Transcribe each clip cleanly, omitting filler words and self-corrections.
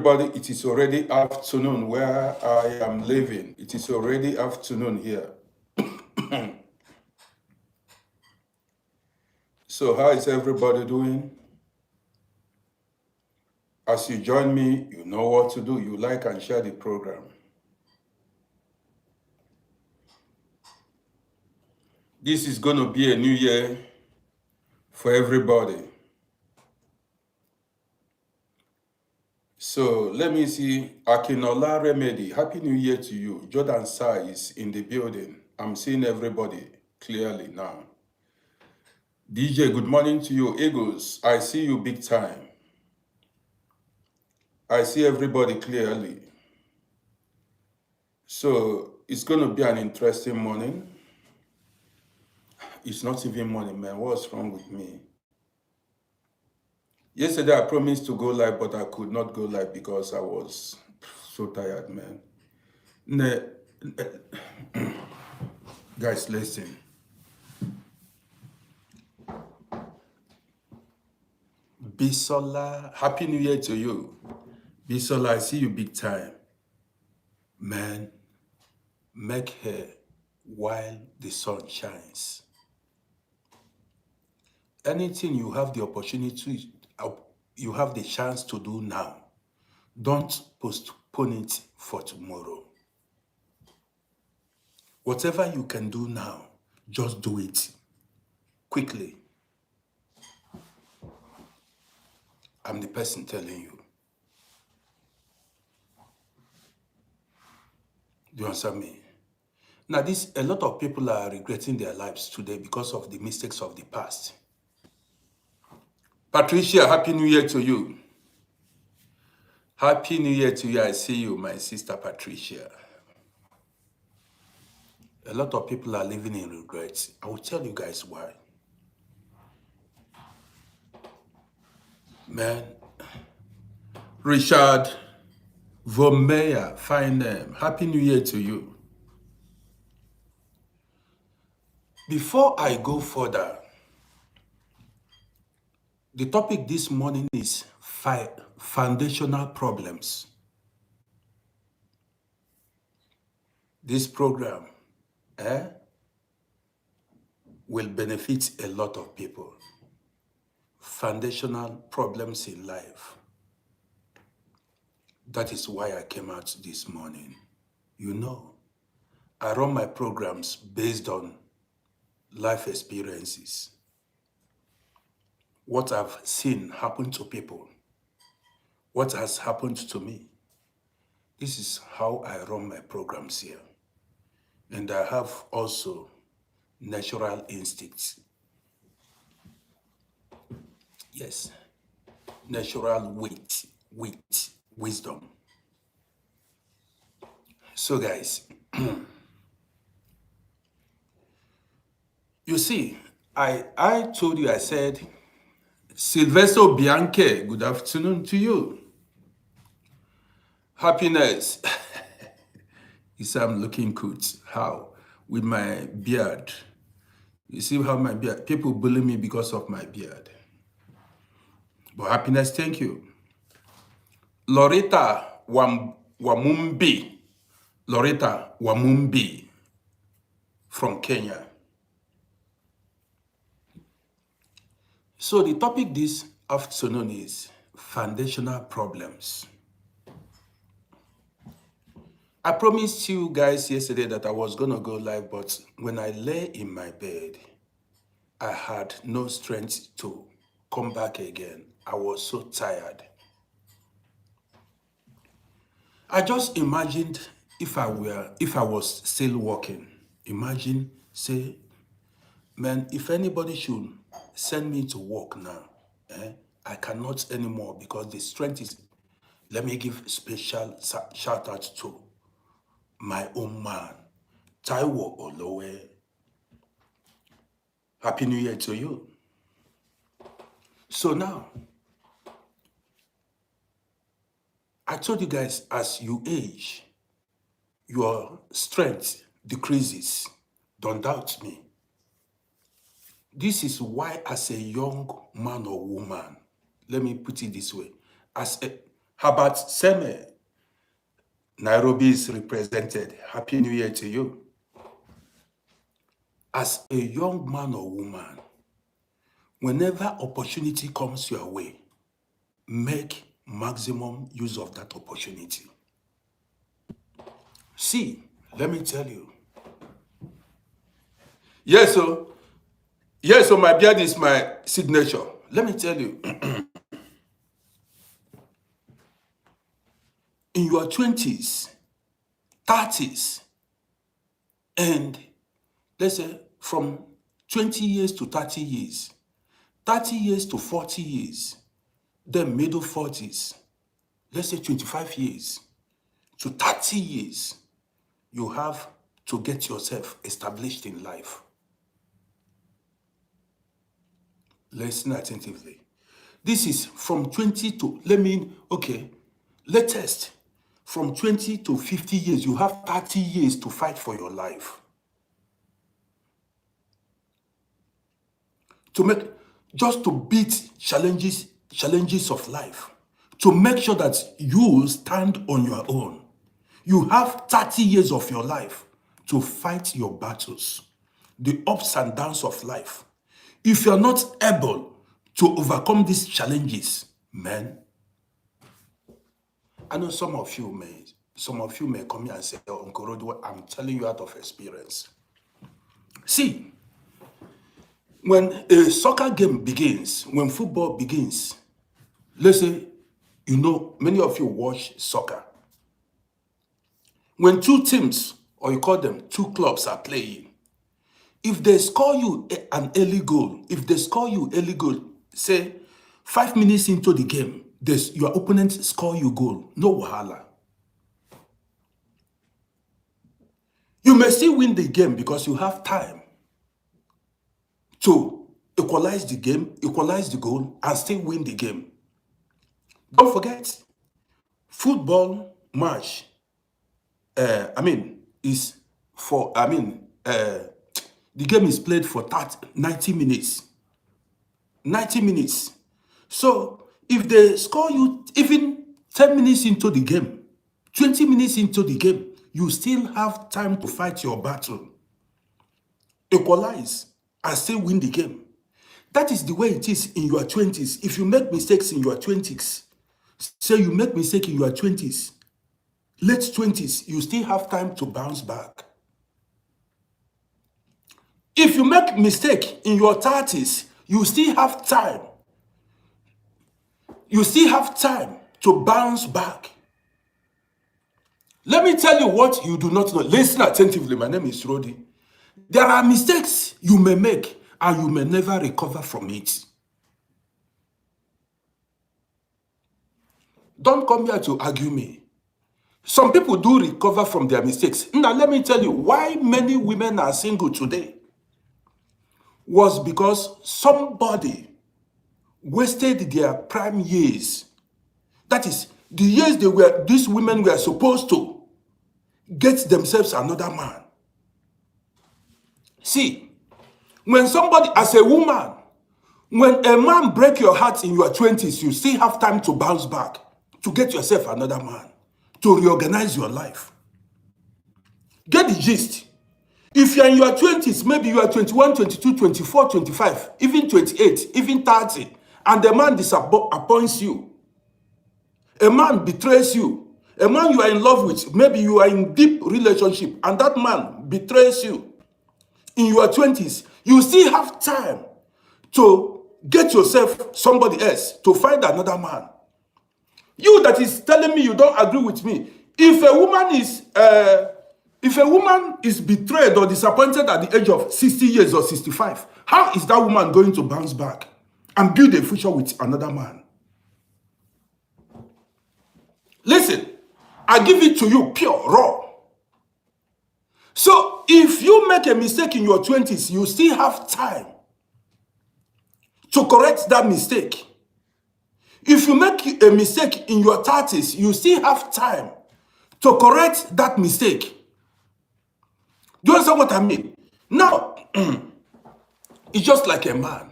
Everybody, it is already afternoon where I am living. It is already afternoon here. So, how is everybody doing? As you join me, you know what to do. You like and share the program. This is going to be a new year for everybody. So, let me see. Akinola Remedy, Happy New Year to you. Jordan Sai is in the building. I'm seeing everybody clearly now. DJ, good morning to you. Eagles, I see you big time. I see everybody clearly. So it's going to be an interesting morning. It's not even morning, man. What's wrong with me? Yesterday I promised to go live, but I could not go live because I was so tired, man. Guys, listen. Bisola, Happy New Year to you. Bisola, I see you big time. Man, make hair while the sun shines. Anything you have the opportunity, you have the chance to do now, don't postpone it for tomorrow. Whatever you can do now, just do it quickly. I'm the person telling you. Do you understand me? Now, a lot of people are regretting their lives today because of the mistakes of the past. Patricia, Happy New Year to you. Happy New Year to you. I see you, my sister Patricia. A lot of people are living in regrets. I will tell you guys why. Man, Richard Vomeya, fine name. Happy New Year to you. Before I go further, the topic this morning is foundational problems. This program will benefit a lot of people. Foundational problems in life. That is why I came out this morning. You know, I run my programs based on life experiences. What I've seen happen to people. What has happened to me. This is how I run my programs here. And I have also natural instincts. Yes, natural wisdom. So guys, you see, I told you, I said, Silvestro Bianche, good afternoon to you. Happiness. You say I'm looking good. How? With my beard. You see how my beard, people bully me because of my beard. But happiness, thank you. Loretta Wamumbi. Loretta Wamumbi from Kenya. So the topic this afternoon is foundational problems. I promised you guys yesterday that I was going to go live, but when I lay in my bed, I had no strength to come back again. I was so tired. I just imagined if I was still working. Imagine, say, man, if anybody should send me to work now, I cannot anymore because the strength is. Let me give special shout out to my own man, Taiwo Olowe. Happy New Year to you. So now, I told you guys, as you age, your strength decreases. Don't doubt me. This is why, as a young man or woman, let me put it this way, How about Seme? Nairobi is represented. Happy New Year to you. As a young man or woman, whenever opportunity comes your way, make maximum use of that opportunity. See, let me tell you. Yes, so my beard is my signature. Let me tell you. In your 20s, 30s, and let's say from 20 years to 30 years, 30 years to 40 years, then middle 40s, let's say 25 years to 30 years, you have to get yourself established in life. Listen attentively. This is from 20 to, latest, from 20 to 50 years, you have 30 years to fight for your life. Just to beat challenges of life, to make sure that you stand on your own. You have 30 years of your life to fight your battles, the ups and downs of life. If you're not able to overcome these challenges, man, I know some of you may come here and say, oh, Uncle Rodi, I'm telling you out of experience. See, when a soccer game begins, when football begins, let's say, many of you watch soccer. When two teams, or you call them two clubs, are playing, if they score you an early goal, say 5 minutes into the game, your opponent score you goal, no wahala. You may still win the game because you have time to equalize the goal, and still win the game. Don't forget, football match, the game is played for 90 minutes. 90 minutes. So if they score you even 10 minutes into the game, 20 minutes into the game, you still have time to fight your battle, equalize, and still win the game. That is the way it is in your 20s. If you make mistakes in your 20s, say you make mistake in your 20s, late 20s, you still have time to bounce back. If you make mistake in your 30s, you still have time. You still have time to bounce back. Let me tell you what you do not know. Listen attentively. My name is Rodi. There are mistakes you may make and you may never recover from it. Don't come here to argue me. Some people do recover from their mistakes. Now, let me tell you why many women are single today. Was because somebody wasted their prime years. That is, the years these women were supposed to get themselves another man. See, when somebody, as a woman, when a man breaks your heart in your 20s, you still have time to bounce back, to get yourself another man, to reorganize your life. Get the gist. If you're in your 20s, maybe you are 21, 22, 24, 25, even 28, even 30, and the man disappoints you, a man betrays you, a man you are in love with, maybe you are in deep relationship, and that man betrays you in your 20s, you still have time to get yourself somebody else, to find another man. You that is telling me you don't agree with me, if a woman is betrayed or disappointed at the age of 60 years or 65, how is that woman going to bounce back and build a future with another man? Listen, I give it to you pure, raw. So if you make a mistake in your 20s, you still have time to correct that mistake. If you make a mistake in your 30s, you still have time to correct that mistake. Do you understand what I mean? Now, it's just like a man.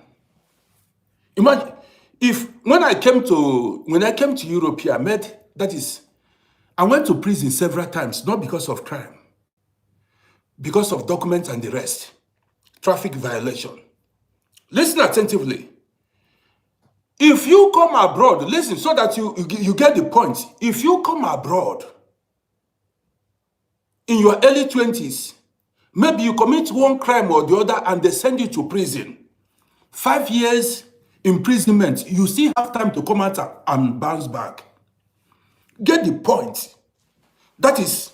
Imagine, If when I came to Europe here, I went to prison several times, not because of crime, because of documents and the rest, traffic violation. Listen attentively. If you come abroad, listen so that you get the point. If you come abroad in your early 20s, maybe you commit one crime or the other and they send you to prison. 5 years imprisonment, you still have time to come out and bounce back. Get the point. That is,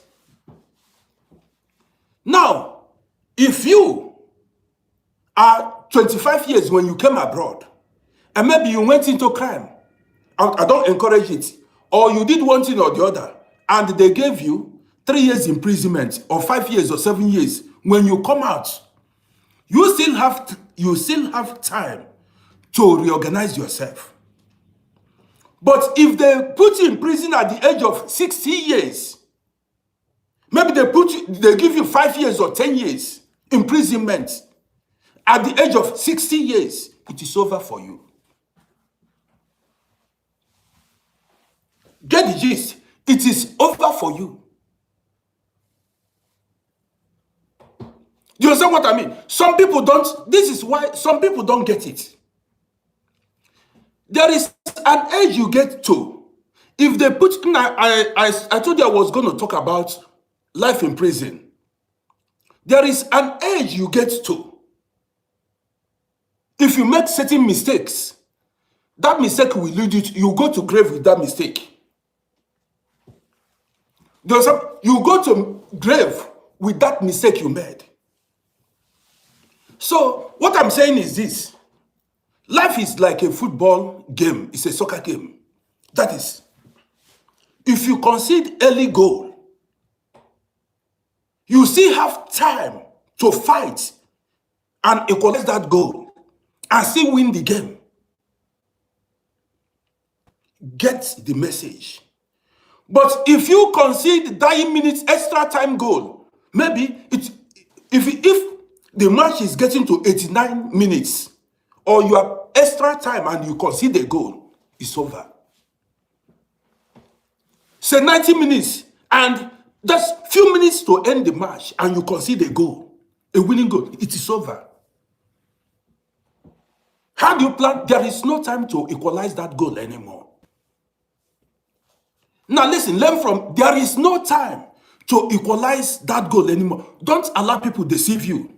now, if you are 25 years when you came abroad, and maybe you went into crime, I don't encourage it, or you did one thing or the other, and they gave you 3 years imprisonment, or 5 years or 7 years, when you come out, you still have time to reorganize yourself. But if they put you in prison at the age of 60 years, maybe they give you 5 years or 10 years imprisonment, at the age of 60 years, it is over for you. Get the gist. It is over for you. Do you understand what I mean? Some people don't. This is why some people don't get it. There is an age you get to. If they put, I told you I was going to talk about life in prison. There is an age you get to. If you make certain mistakes, that mistake will lead you go to grave with that mistake. You go to grave with that mistake you made. So what I'm saying is this. Life is like a football game. It's a soccer game. That is, if you concede early goal, you still have time to fight and equalize that goal and still win the game. Get the message. But if you concede 9 minutes extra time goal, maybe if the match is getting to 89 minutes, or you have extra time and you concede a goal, it's over. Say 90 minutes and just few minutes to end the match and you concede a goal, a winning goal, it is over. How do you plan? There is no time to equalize that goal anymore. Now listen, learn from, there is no time to equalize that goal anymore. Don't allow people deceive you.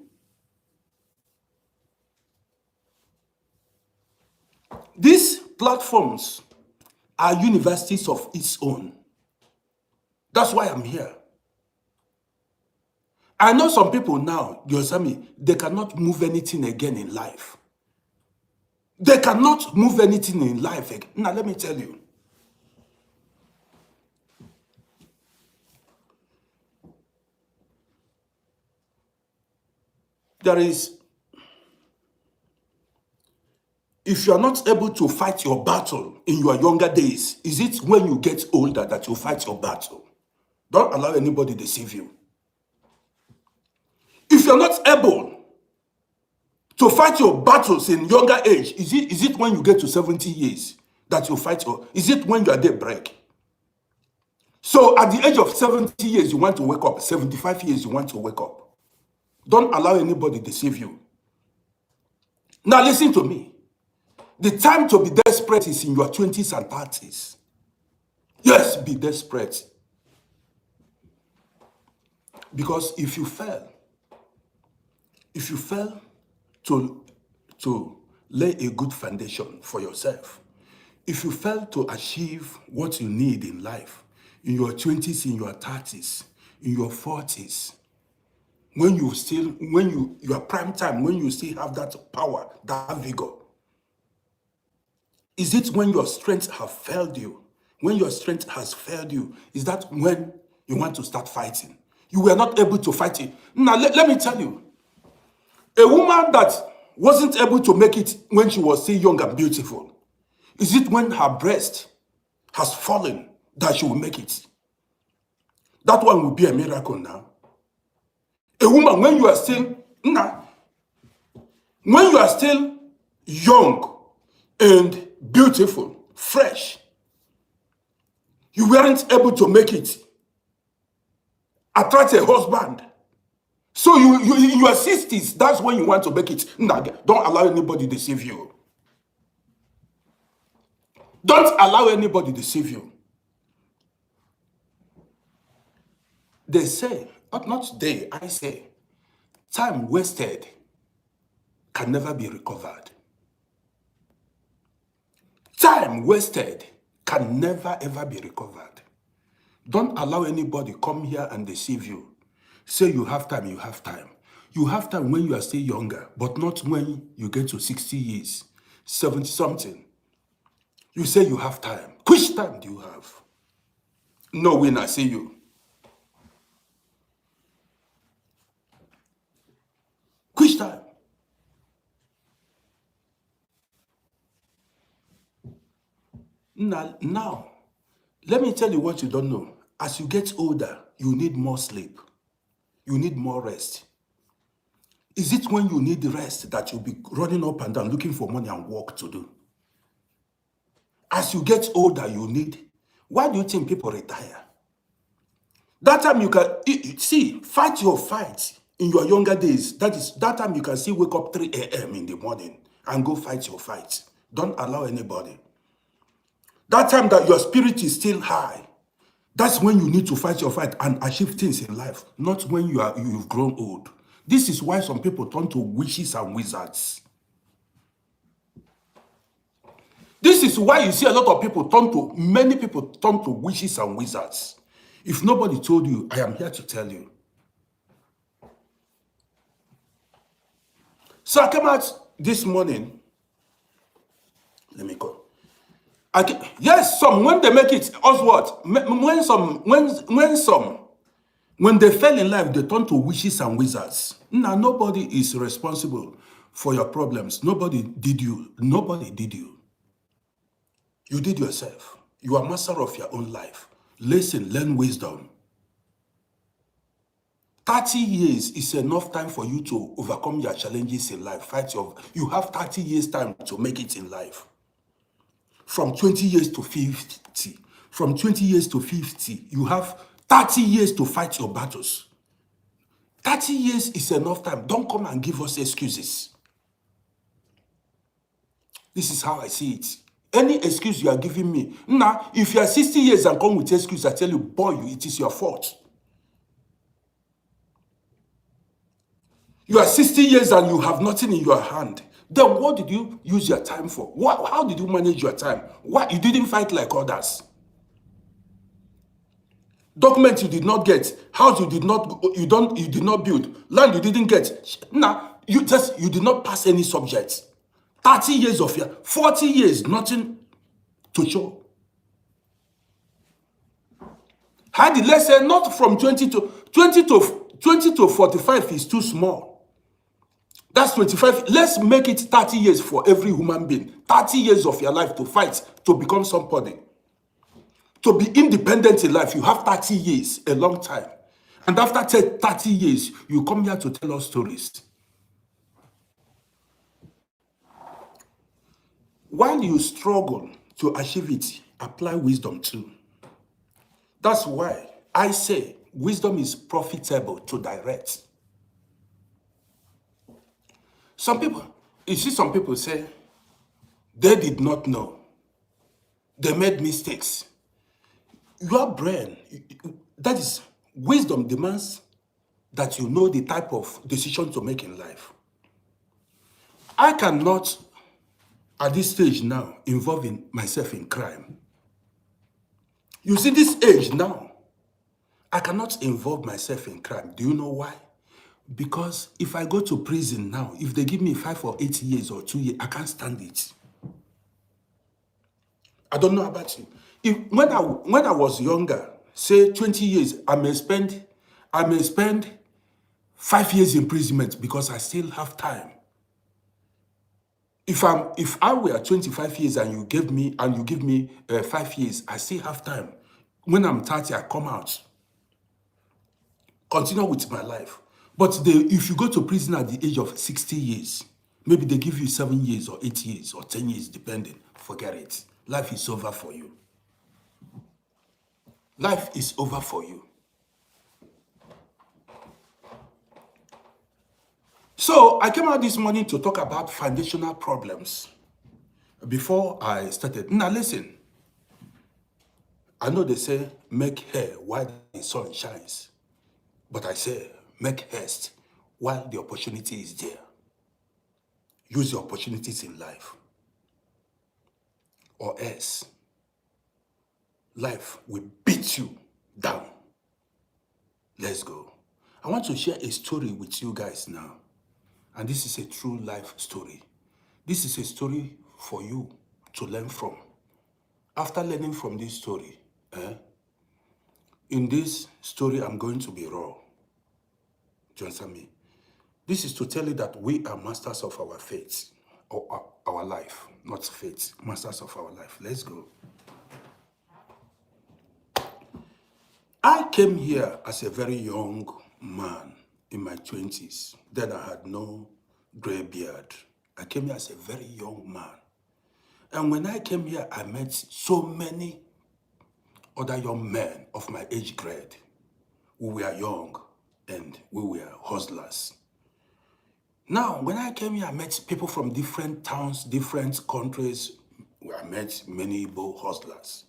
These platforms are universities of its own. That's why I'm here. I know some people now, you understand me, they cannot move anything again in life. They cannot move anything in life again. Now let me tell you. There is, if you are not able to fight your battle in your younger days, is it when you get older that you fight your battle? Don't allow anybody to deceive you. If you're not able to fight your battles in younger age, is it when you get to 70 years that you fight, or is it when you are dead break? So at the age of 70 years, you want to wake up. 75 years, you want to wake up. Don't allow anybody to deceive you. Now listen to me. The time to be desperate is in your 20s and 30s. Yes, be desperate. Because if you fail to lay a good foundation for yourself, if you fail to achieve what you need in life, in your 20s, in your 30s, in your 40s, when your prime time, when you still have that power, that vigor, is it when your strength have failed you? When your strength has failed you, is that when you want to start fighting? You were not able to fight it. Now, let me tell you, a woman that wasn't able to make it when she was still young and beautiful, is it when her breast has fallen that she will make it? That one will be a miracle now. A woman, when you are still young and beautiful, fresh. You weren't able to make it. Attract a husband. So you in your 60s, that's when you want to make it. Nah, don't allow anybody deceive you. Don't allow anybody deceive you. They say, not they, I say, time wasted can never be recovered. Time wasted can never ever be recovered. Don't allow anybody come here and deceive you. Say you have time, you have time. You have time when you are still younger, but not when you get to 60 years, 70 something. You say you have time. Which time do you have? No, when I see you. Which time? Now, let me tell you what you don't know. As you get older, you need more sleep. You need more rest. Is it when you need rest that you'll be running up and down looking for money and work to do? As you get older, you need. Why do you think people retire? That time you can see, fight your fight in your younger days. That time you can still wake up 3 a.m. in the morning and go fight your fight. Don't allow anybody. That time that your spirit is still high, that's when you need to fight your fight and achieve things in life, not when you've grown old. This is why some people turn to witches and wizards. This is why you see a lot of people many people turn to witches and wizards. If nobody told you, I am here to tell you. So I came out this morning. Let me go. Yes, some when they make it, Oswald, when they fell in life, they turn to witches and wizards. Now, nobody is responsible for your problems. Nobody did you. Nobody did you. You did yourself. You are master of your own life. Listen, learn wisdom. 30 years is enough time for you to overcome your challenges in life. You have 30 years time to make it in life. From 20 years to 50. From 20 years to 50, you have 30 years to fight your battles. 30 years is enough time. Don't come and give us excuses. This is how I see it. Any excuse you are giving me. Now, if you are 60 years and come with excuse, I tell you, boy, it is your fault. You are 60 years and you have nothing in your hand. Then what did you use your time for? How did you manage your time? Why you didn't fight like others? Document you did not get, house you did not build, land you didn't get. Now you did not pass any subjects. 30 years of your 40 years, nothing to show. Let's say not from 20 to 45 is too small. That's 25. Let's make it 30 years for every human being. 30 years of your life to fight, to become somebody. To be independent in life, you have 30 years, a long time. And after 30 years, you come here to tell us stories. While you struggle to achieve it, apply wisdom too. That's why I say wisdom is profitable to direct. Some people say they did not know. They made mistakes. Your brain, that is, wisdom demands that you know the type of decision to make in life. I cannot, at this stage now, involve myself in crime. You see, this age now, I cannot involve myself in crime. Do you know why? Because if I go to prison now, if they give me 5 or 8 years or 2 years, I can't stand it. I don't know about you. When I was younger, say 20 years, I may spend 5 years imprisonment because I still have time. If I were 25 years and you give me 5 years, I still have time. When I'm 30, I come out. Continue with my life. But if you go to prison at the age of 60 years, Maybe they give you 7 years or 8 years or 10 years, depending. Forget it. Life is over for you. Life is over for you. So I came out this morning to talk about foundational problems. Before I started, now listen, I know they say make hay while the sun shines, but I say make haste while the opportunity is there. Use the opportunities in life, or else life will beat you down. Let's go. I want to share a story with you guys now, and this is a true life story. This is a story for you to learn from. After learning from this story, in this story, I'm going to be raw. Do you understand me? This is to tell you that we are masters of our fate, or our life, not fate, masters of our life. Let's go. I came here as a very young man in my 20s. Then I had no gray beard. I came here as a very young man. And when I came here, I met so many other young men of my age grade. We were young and we were hustlers. Now, when I came here, I met people from different towns, different countries. I met many Igbo hustlers.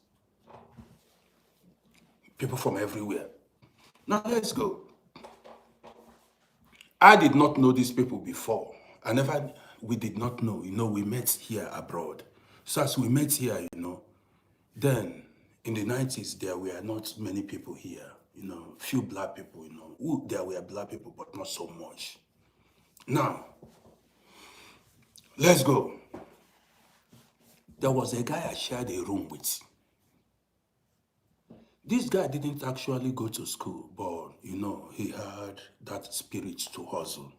People from everywhere. Now, let's go. I did not know these people before. We did not know. We met here abroad. So as we met here, then in the 90s, there were not many people here. Few black people, there were black people, but not so much. Now, let's go. There was a guy I shared a room with. This guy didn't actually go to school, but, he had that spirit to hustle.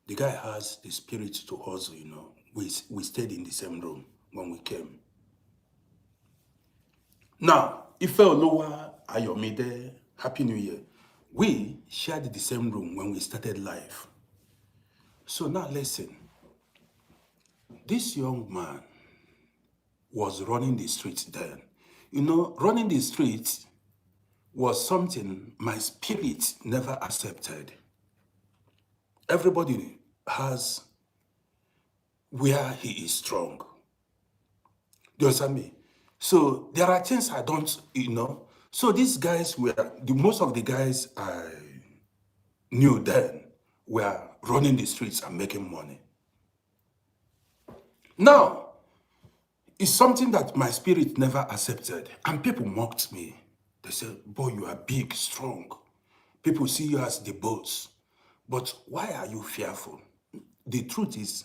The guy has the spirit to hustle, We stayed in the same room when we came. Now, Ife Olowa Ayomide, Happy New Year. We shared the same room when we started life. So now listen. This young man was running the streets then. Running the streets was something my spirit never accepted. Everybody has where he is strong. Do you understand me? So there are things I don't, So these guys most of the guys I knew then were running the streets and making money. Now, it's something that my spirit never accepted. And people mocked me. They said, boy, you are big, strong. People see you as the boss. But why are you fearful? The truth is,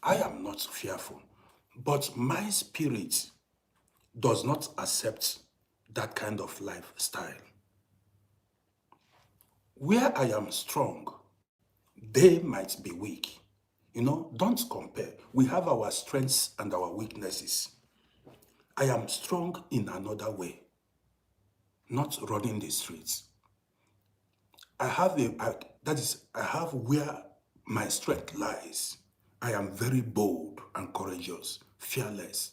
I am not fearful. But my spirit does not accept that kind of lifestyle. Where I am strong, they might be weak. Don't compare. We have our strengths and our weaknesses. I am strong in another way, not running the streets. I have where my strength lies. I am very bold and courageous, fearless,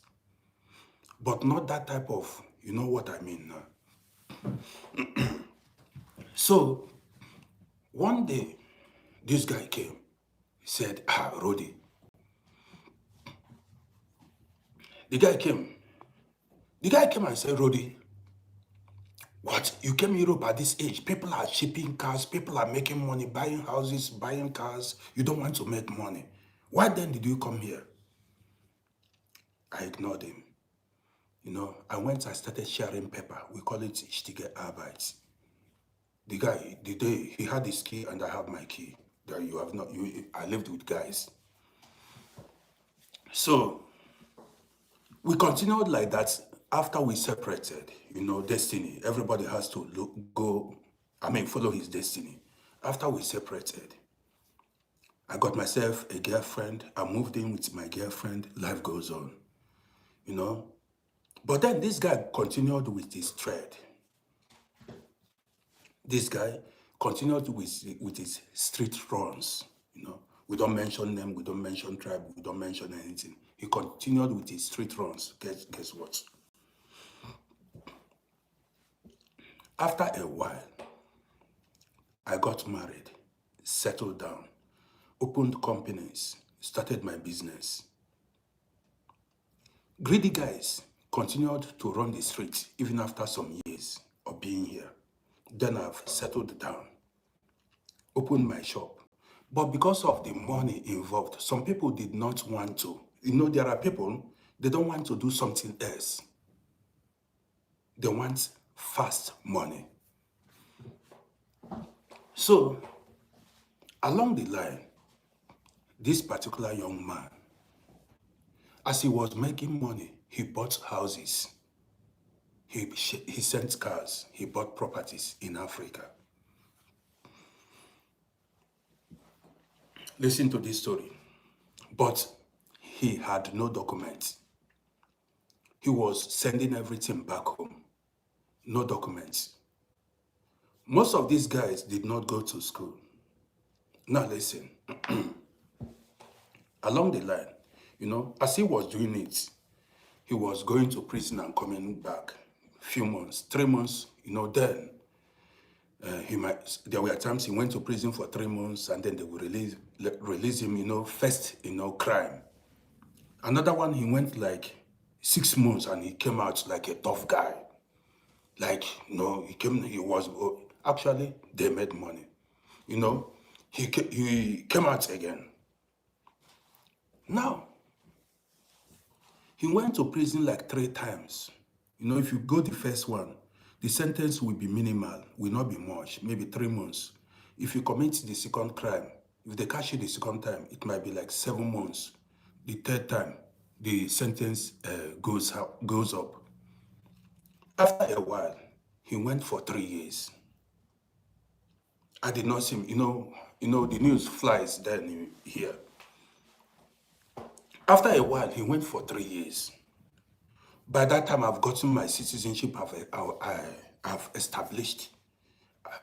but not that type of, you know what I mean now. So one day, this guy came. He said, Rody. The guy came and said, Rody, what? You came to Europe at this age. People are shipping cars. People are making money, buying houses, buying cars. You don't want to make money. Why then did you come here? I ignored him. I started sharing paper. We call it Stige Arbeit. The guy, the day he had his key and I have my key. That you have not. I lived with guys. So we continued like that after we separated. Destiny. Everybody has to follow his destiny. After we separated, I got myself a girlfriend. I moved in with my girlfriend. Life goes on. But then this guy continued with his trade. This guy continued with his street runs, We don't mention name, we don't mention tribe, we don't mention anything. He continued with his street runs. Guess what? After a while, I got married, settled down, opened companies, started my business. Greedy guys continued to run the streets even after some years of being here. Then I've settled down, opened my shop. But because of the money involved, some people did not want to. There are people, they don't want to do something else. They want fast money. So, along the line, this particular young man, as he was making money, he bought houses, he sent cars, he bought properties in Africa. Listen to this story. But he had no documents. He was sending everything back home. No documents. Most of these guys did not go to school. Now listen. Along the line, as he was doing it, he was going to prison and coming back. Few months, 3 months, then there were times he went to prison for 3 months and then they would release him, first, crime. Another one, he went like 6 months and he came out like a tough guy. Actually, they made money. He came out again. Now, he went to prison like 3 times. If you go the first one, the sentence will be minimal, will not be much, maybe 3 months. If you commit the second crime, if they catch you the second time, it might be like 7 months. The third time, the sentence goes up. After a while, he went for 3 years. I did not see him. The news flies then here. After a while, he went for 3 years. By that time, I've gotten my citizenship. I've established.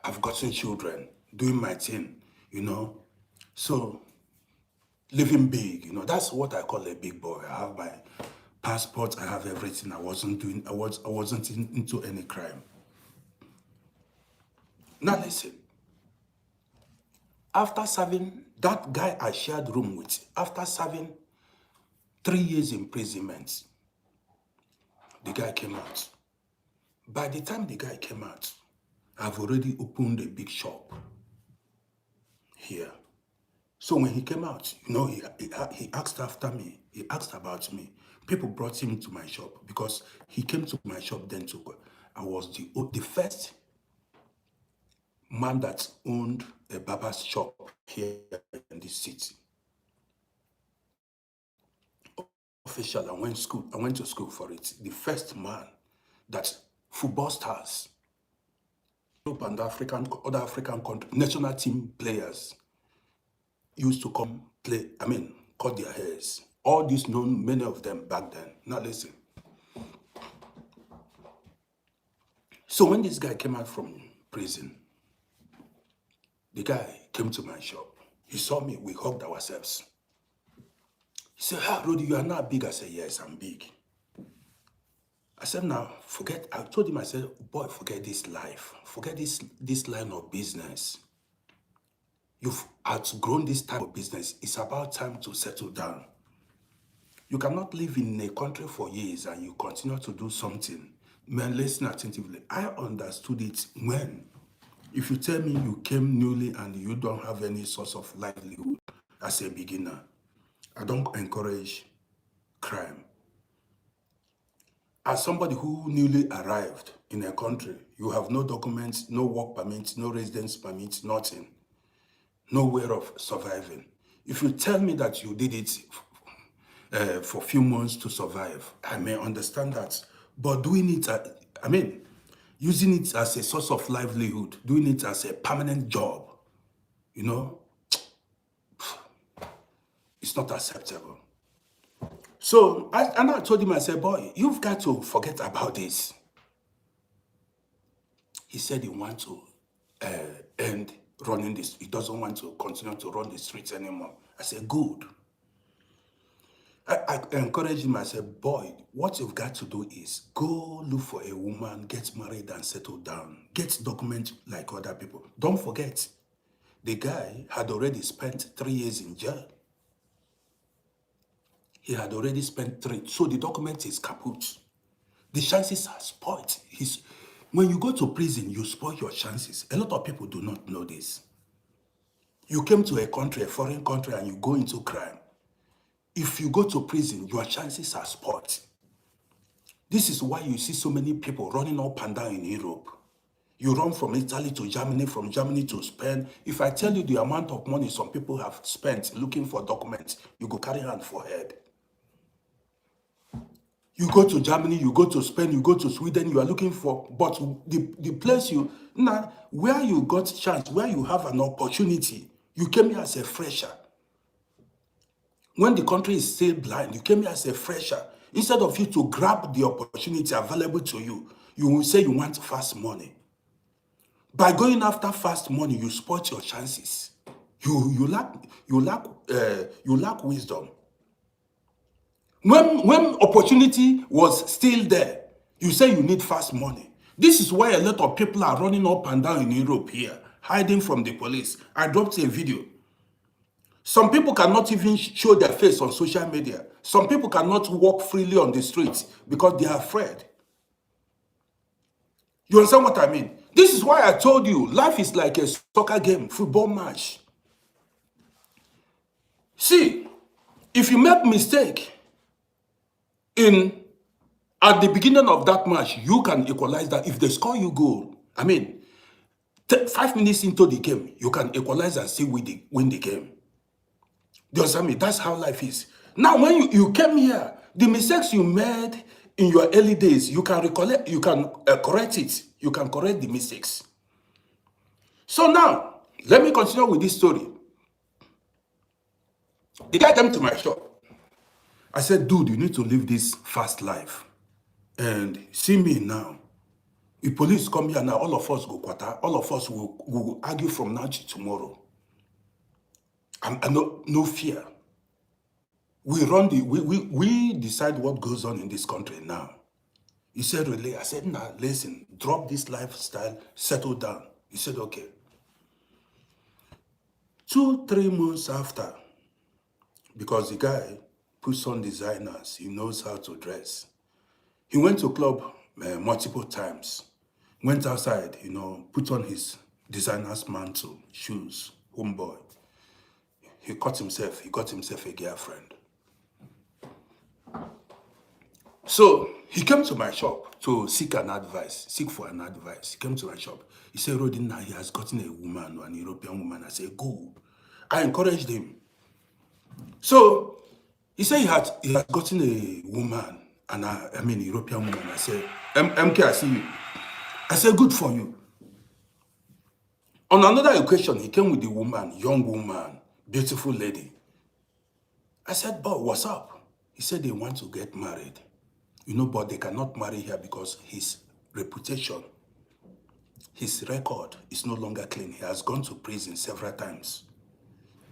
I've gotten children, doing my thing. So living big. That's what I call a big boy. I have my passport. I have everything. I wasn't into any crime. Now listen. After serving, that guy I shared room with, after serving 3 years imprisonment, the guy came out. By the time the guy came out, I've already opened a big shop here. So when he came out, he asked after me. He asked about me. People brought him to my shop because he came to my shop then too. I was the first man that owned a barber's shop here in this city. Official, I went to school for it. The first man that football stars, Europe and other African country, national team players used to come play, cut their hairs. All these known, many of them back then. Now listen. So when this guy came out from prison, the guy came to my shop. He saw me, we hugged ourselves. He said, Rudy, you are not big. I said, yes, I'm big. I said, now, I told him, I said, boy, forget this life. Forget this line of business. You've outgrown this type of business. It's about time to settle down. You cannot live in a country for years and you continue to do something. Man, listen attentively. I understood it when, if you tell me you came newly and you don't have any source of livelihood as a beginner, I don't encourage crime. As somebody who newly arrived in a country, you have no documents, no work permit, no residence permit, nothing. No way of surviving. If you tell me that you did it for a few months to survive, I may understand that. But doing it, using it as a source of livelihood, doing it as a permanent job, it's not acceptable. So, I told him, I said, boy, you've got to forget about this. He said he wants to end running this. He doesn't want to continue to run the streets anymore. I said, good. I encouraged him. I said, boy, what you've got to do is go look for a woman, get married and settle down. Get documents like other people. Don't forget, the guy had already spent 3 years in jail. He had already spent 3. So the document is kaput. The chances are spoiled. When you go to prison, you spoil your chances. A lot of people do not know this. You came to a country, a foreign country, and you go into crime. If you go to prison, your chances are spoiled. This is why you see so many people running up and down in Europe. You run from Italy to Germany, from Germany to Spain. If I tell you the amount of money some people have spent looking for documents, you go carry hand for head. You go to Germany, you go to Spain, you go to Sweden, you are looking for, but the place where you got chance, where you have an opportunity, you came here as a fresher. When the country is still blind, you came here as a fresher. Instead of you to grab the opportunity available to you, you will say you want fast money. By going after fast money, you spoil your chances. You lack wisdom. When opportunity was still there, you say you need fast money. This is why a lot of people are running up and down in Europe here, hiding from the police. I dropped a video. Some people cannot even show their face on social media. Some people cannot walk freely on the streets because they are afraid. You understand what I mean? This is why I told you, life is like a soccer game, football match. See, if you make mistake at the beginning of that match, you can equalize that. If they score you goal, 5 minutes into the game, you can equalize and still win the game. Do you understand me? That's how life is. Now, when you came here, the mistakes you made in your early days, you can recollect, you can correct it. You can correct the mistakes. So now, let me continue with this story. The guy came to my shop. I said, dude, you need to live this fast life. And see me now. If police come here now, all of us go quarter. All of us will argue from now to tomorrow. And no fear. We decide what goes on in this country now. He said, really? I said, nah, listen, drop this lifestyle, settle down. He said, okay. 2-3 months after, because the guy puts on designers, he knows how to dress. He went to club multiple times, went outside, put on his designer's mantle, shoes, homeboy. He got himself a girlfriend. So he came to my shop to seek for an advice. He came to my shop. He said, Rodina, he has gotten a woman, an European woman. I said, good. I encouraged him. So he said he has gotten a woman, European woman. I said, MK, I see you. I said, good for you. On another occasion, he came with a woman, young woman, beautiful lady. I said, boy, what's up? He said they want to get married. But they cannot marry here because his reputation, his record is no longer clean. He has gone to prison several times.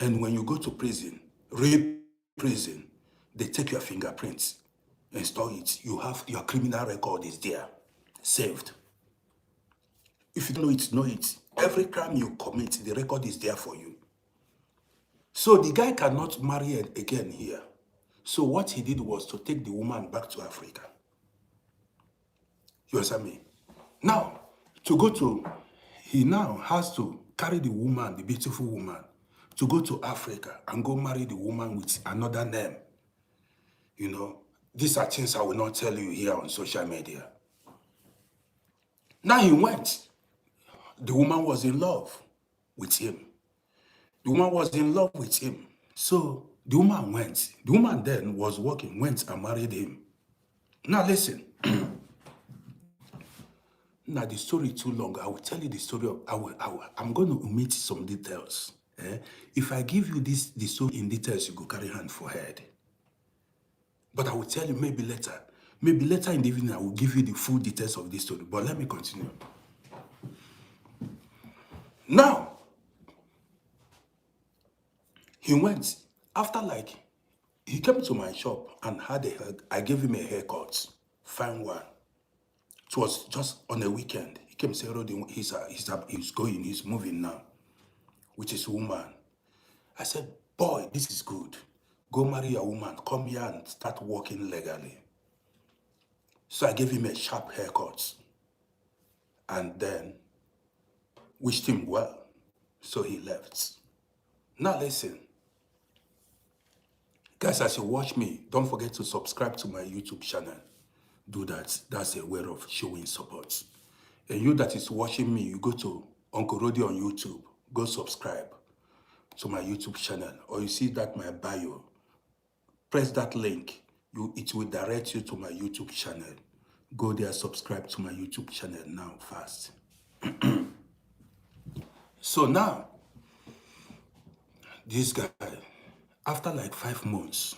And when you go to prison, rape prison, they take your fingerprints and store it. Your criminal record is there, saved. If you don't know it. Every crime you commit, the record is there for you. So the guy cannot marry again here. So what he did was to take the woman back to Africa. You understand me? Now, he now has to carry the woman, the beautiful woman, to go to Africa and go marry the woman with another name. These are things I will not tell you here on social media. Now he went. The woman was in love with him. So the woman went. The woman then was working, went and married him. Now listen. Now the story too long. I will tell you the story. I'm going to omit some details. If I give you the story in details, you go carry hand for head. But I will tell you maybe later. Maybe later in the evening, I will give you the full details of this story. But let me continue. Now, he went After like, he came to my shop and I gave him a haircut, fine one. It was just on a weekend. He came and said, Rodi, he's moving now with his woman. I said, boy, this is good. Go marry a woman, come here and start working legally. So I gave him a sharp haircut and then wished him well. So he left. Now listen, guys, as you watch me, don't forget to subscribe to my YouTube channel. Do that. That's a way of showing support. And you that is watching me, you go to Uncle Rodi on YouTube. Go subscribe to my YouTube channel. Or you see that my bio. Press that link. It will direct you to my YouTube channel. Go there, subscribe to my YouTube channel now fast. So now, this guy, after like 5 months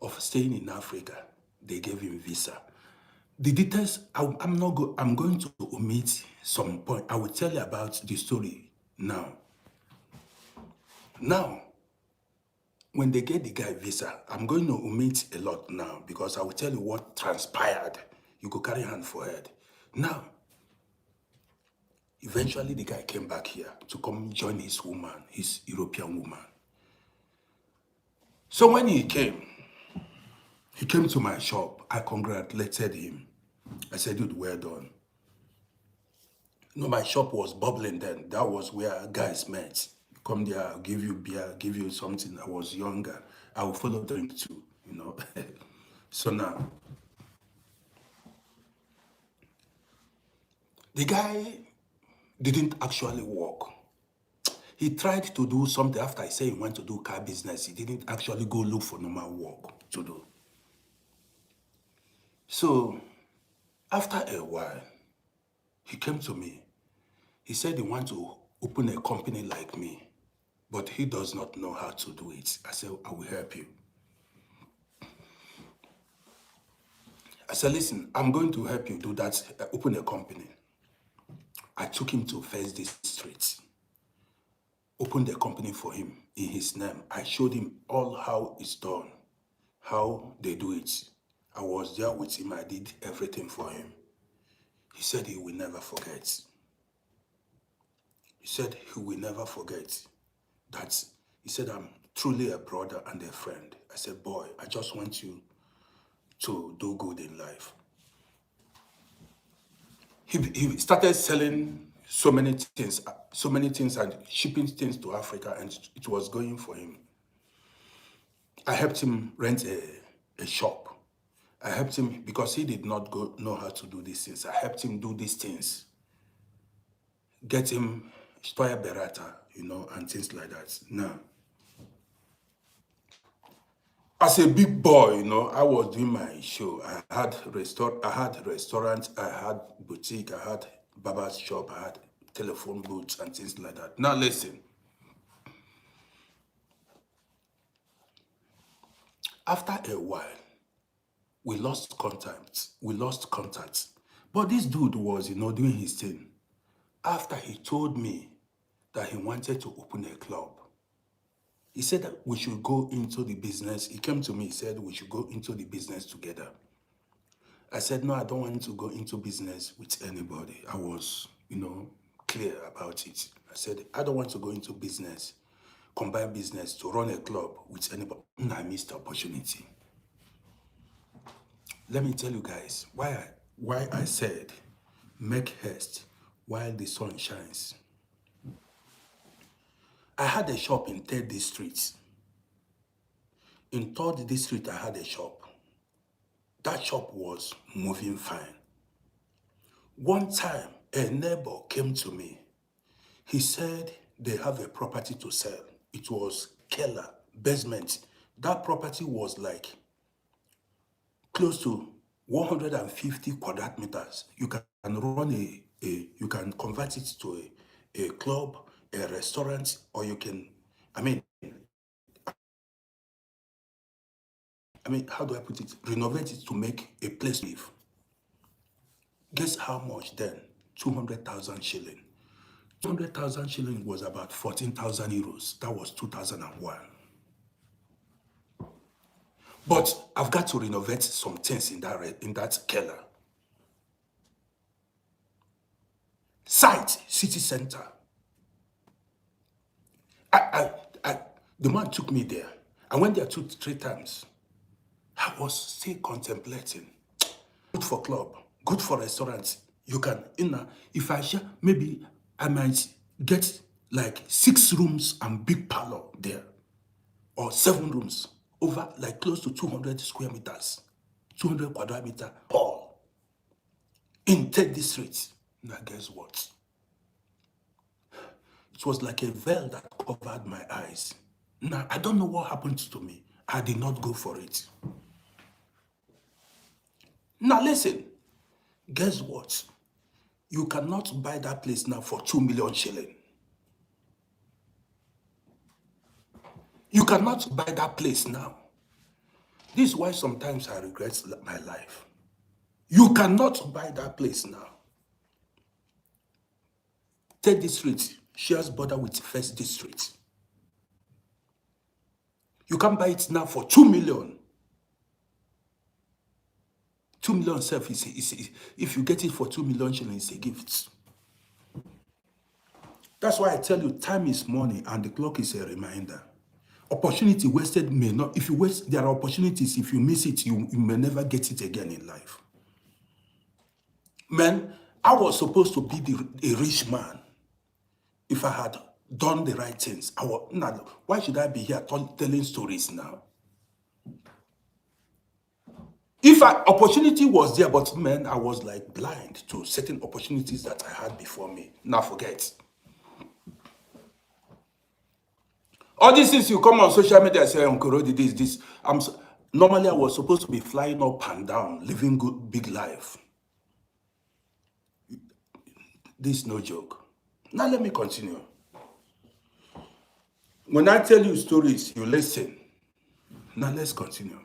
of staying in Africa, they gave him visa. The details, I'm going to omit some point. I will tell you about the story now. Now, when they get the guy visa, I'm going to omit a lot now because I will tell you what transpired. You go carry hand for head. Now, eventually the guy came back here to come join his woman, his European woman. So when he came to my shop. I congratulated him. I said, dude, well done. No, my shop was bubbling then. That was where guys met. Come there, I'll give you beer, give you something. I was younger. I will follow drink too, you know. So now, the guy didn't actually work. He tried to do something after I said he went to do car business. He didn't actually go look for normal work to do. So, after a while, he came to me. He said he wants to open a company like me, but he does not know how to do it. I said, I will help you. I said, listen, I'm going to help you do that, open a company. I took him to First District, opened a company for him in his name. I showed him all how it's done, how they do it. I was there with him. I did everything for him. He said he will never forget. He said he will never forget that. He said, I'm truly a brother and a friend. I said, boy, I just want you to do good in life. He started selling so many things and shipping things to Africa, and it was going for him. I helped him rent a shop. I helped him because he did not know how to do these things. I helped him do these things. Get him Steuer Berater, you know, and things like that. Now, as a big boy, you know, I was doing my show. I had restaurant, I had boutique, I had barber's shop, I had telephone booths and things like that. Now listen. After a while, we lost contact. But this dude was, you know, doing his thing. After he told me that he wanted to open a club, he said that we should go into the business. He came to me, he said we should go into the business together. I said, no, I don't want to go into business with anybody. I was, you know, clear about it. I said, I don't want to go into business, combine business to run a club with anybody. And I missed the opportunity. Let me tell you guys why I said make haste while the sun shines. I had a shop in 3rd District. In 3rd District, I had a shop. That shop was moving fine. One time, a neighbor came to me. He said they have a property to sell. It was Keller, basement. That property was like close to 150 quadrat meters. You can run you can convert it to a club, a restaurant, or you can, I mean, how do I put it? Renovate it to make a place to live. Guess how much then? 200,000 shilling. 200,000 shilling was about 14,000 euros. That was 2001. But I've got to renovate some things in that keller. Site, city center. I, I, the man took me there. I went there 2, 3 times. I was still contemplating. Good for club, good for restaurants. You can, if I share, maybe I might get like 6 rooms and big parlor there, or 7 rooms, over like close to 200 square meters, 200 quadrat meter hall in 10 districts. Now guess what? It was like a veil that covered my eyes. Now, I don't know what happened to me. I did not go for it. Now, listen. Guess what? You cannot buy that place now for 2 million shilling. You cannot buy that place now. This is why sometimes I regret my life. You cannot buy that place now. Third district shares border with first district. You can buy it now for 2 million. 2 million self is if you get it for 2 million shillings, it's a gift. That's why I tell you, time is money and the clock is a reminder. Opportunity wasted may not, if you waste, there are opportunities, if you miss it, you may never get it again in life. Man, I was supposed to be a rich man if I had done the right things. Why should I be here telling stories now? If opportunity was there, but man, I was like blind to certain opportunities that I had before me. Now forget. All these things you come on social media and say, Uncle Rodi, this. Normally, I was supposed to be flying up and down, living good, big life. This is no joke. Now let me continue. When I tell you stories, you listen. Now let's continue.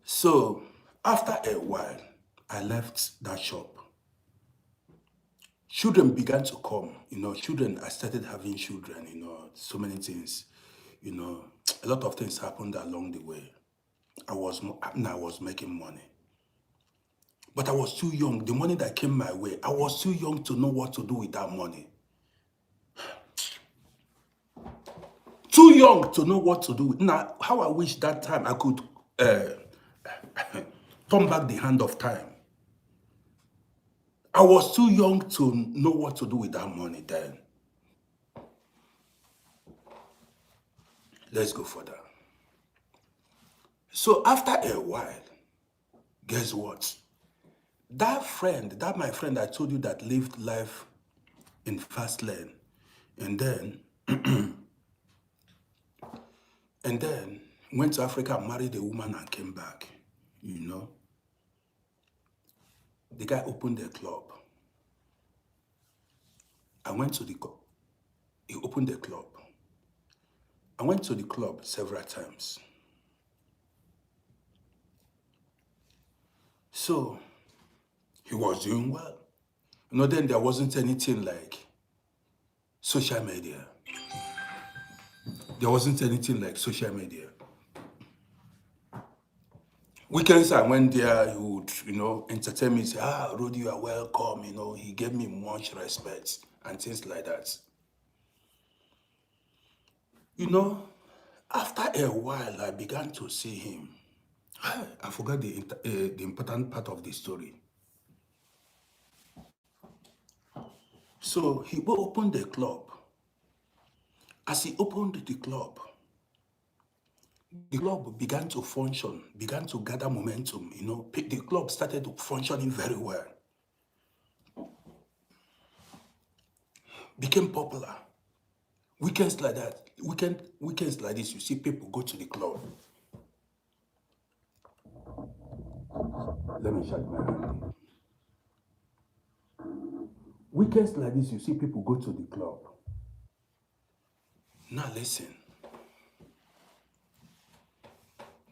So, after a while, I left that shop. Children began to come, I started having children, so many things, a lot of things happened along the way. I was making money. But I was too young. The money that came my way, I was too young to know what to do with that money. Too young to know what to do with. Now, how I wish that time I could turn back the hand of time. I was too young to know what to do with that money then. Let's go further. So after a while, guess what? That my friend I told you that lived life in fast lane, and then went to Africa, married a woman and came back, The guy opened a club. He opened a club. I went to the club several times. So, he was doing well. Then there wasn't anything like social media. There wasn't anything like social media. Weekends I went there, he would, entertain me, say, Rodi, you are welcome, he gave me much respect and things like that. After a while, I began to see him. I forgot the important part of the story. So he opened the club. As he opened the club began to function, began to gather momentum. The club started functioning very well. Became popular. Weekends like that, weekends like this, you see people go to the club. Let me shut my hand. Weekends like this, you see people go to the club. Now listen.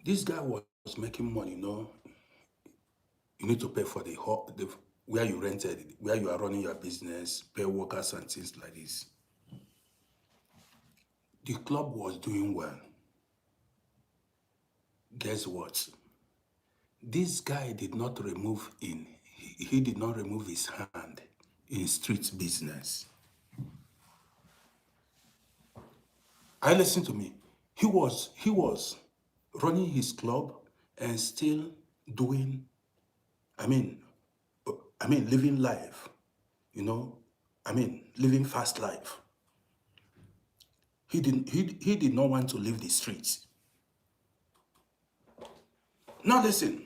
This guy was making money, You need to pay for the where you rented, where you are running your business, pay workers and things like this. The club was doing well. Guess what? This guy did not remove he did not remove his hand in street business. I listen to me. He was running his club and still doing, I mean, living life, you know, living fast life. He did not want to leave the streets. Now listen,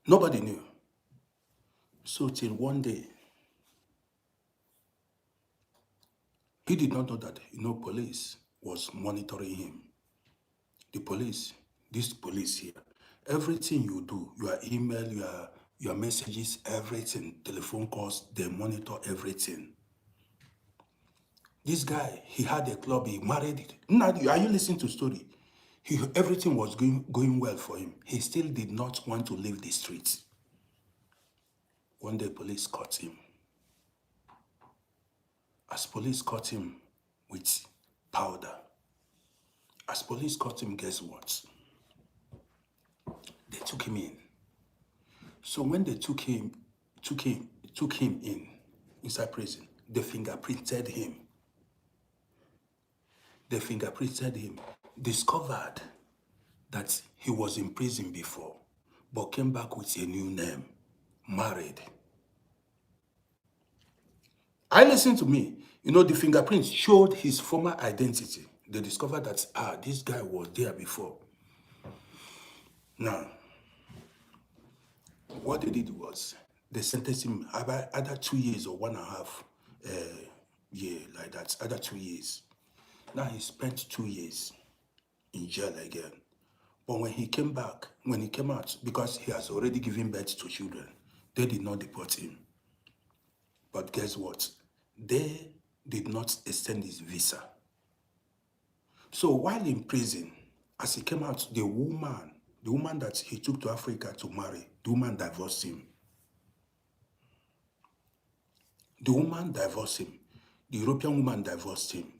nobody knew. So till one day, he did not know that, police was monitoring him. The police, this police here, everything you do, your email, your messages, everything, telephone calls, they monitor everything. This guy, he had a club, he married it. Now, are you listening to the story? Everything was going well for him. He still did not want to leave the streets. One day, police caught him. As police caught him with powder, as police caught him, guess what? They took him in. So when they took him in inside prison, they fingerprinted him. Discovered that he was in prison before, but came back with a new name, married. I listened to me. The fingerprints showed his former identity. They discovered that, this guy was there before. Now, what they did was, they sentenced him either 2 years or 1.5 year, like that, either 2 years. Now he spent 2 years in jail again. But when he came out, because he has already given birth to children, they did not deport him. But guess what? They did not extend his visa. So while in prison, as he came out, the woman that he took to Africa to marry, the woman divorced him. The woman divorced him. The European woman divorced him.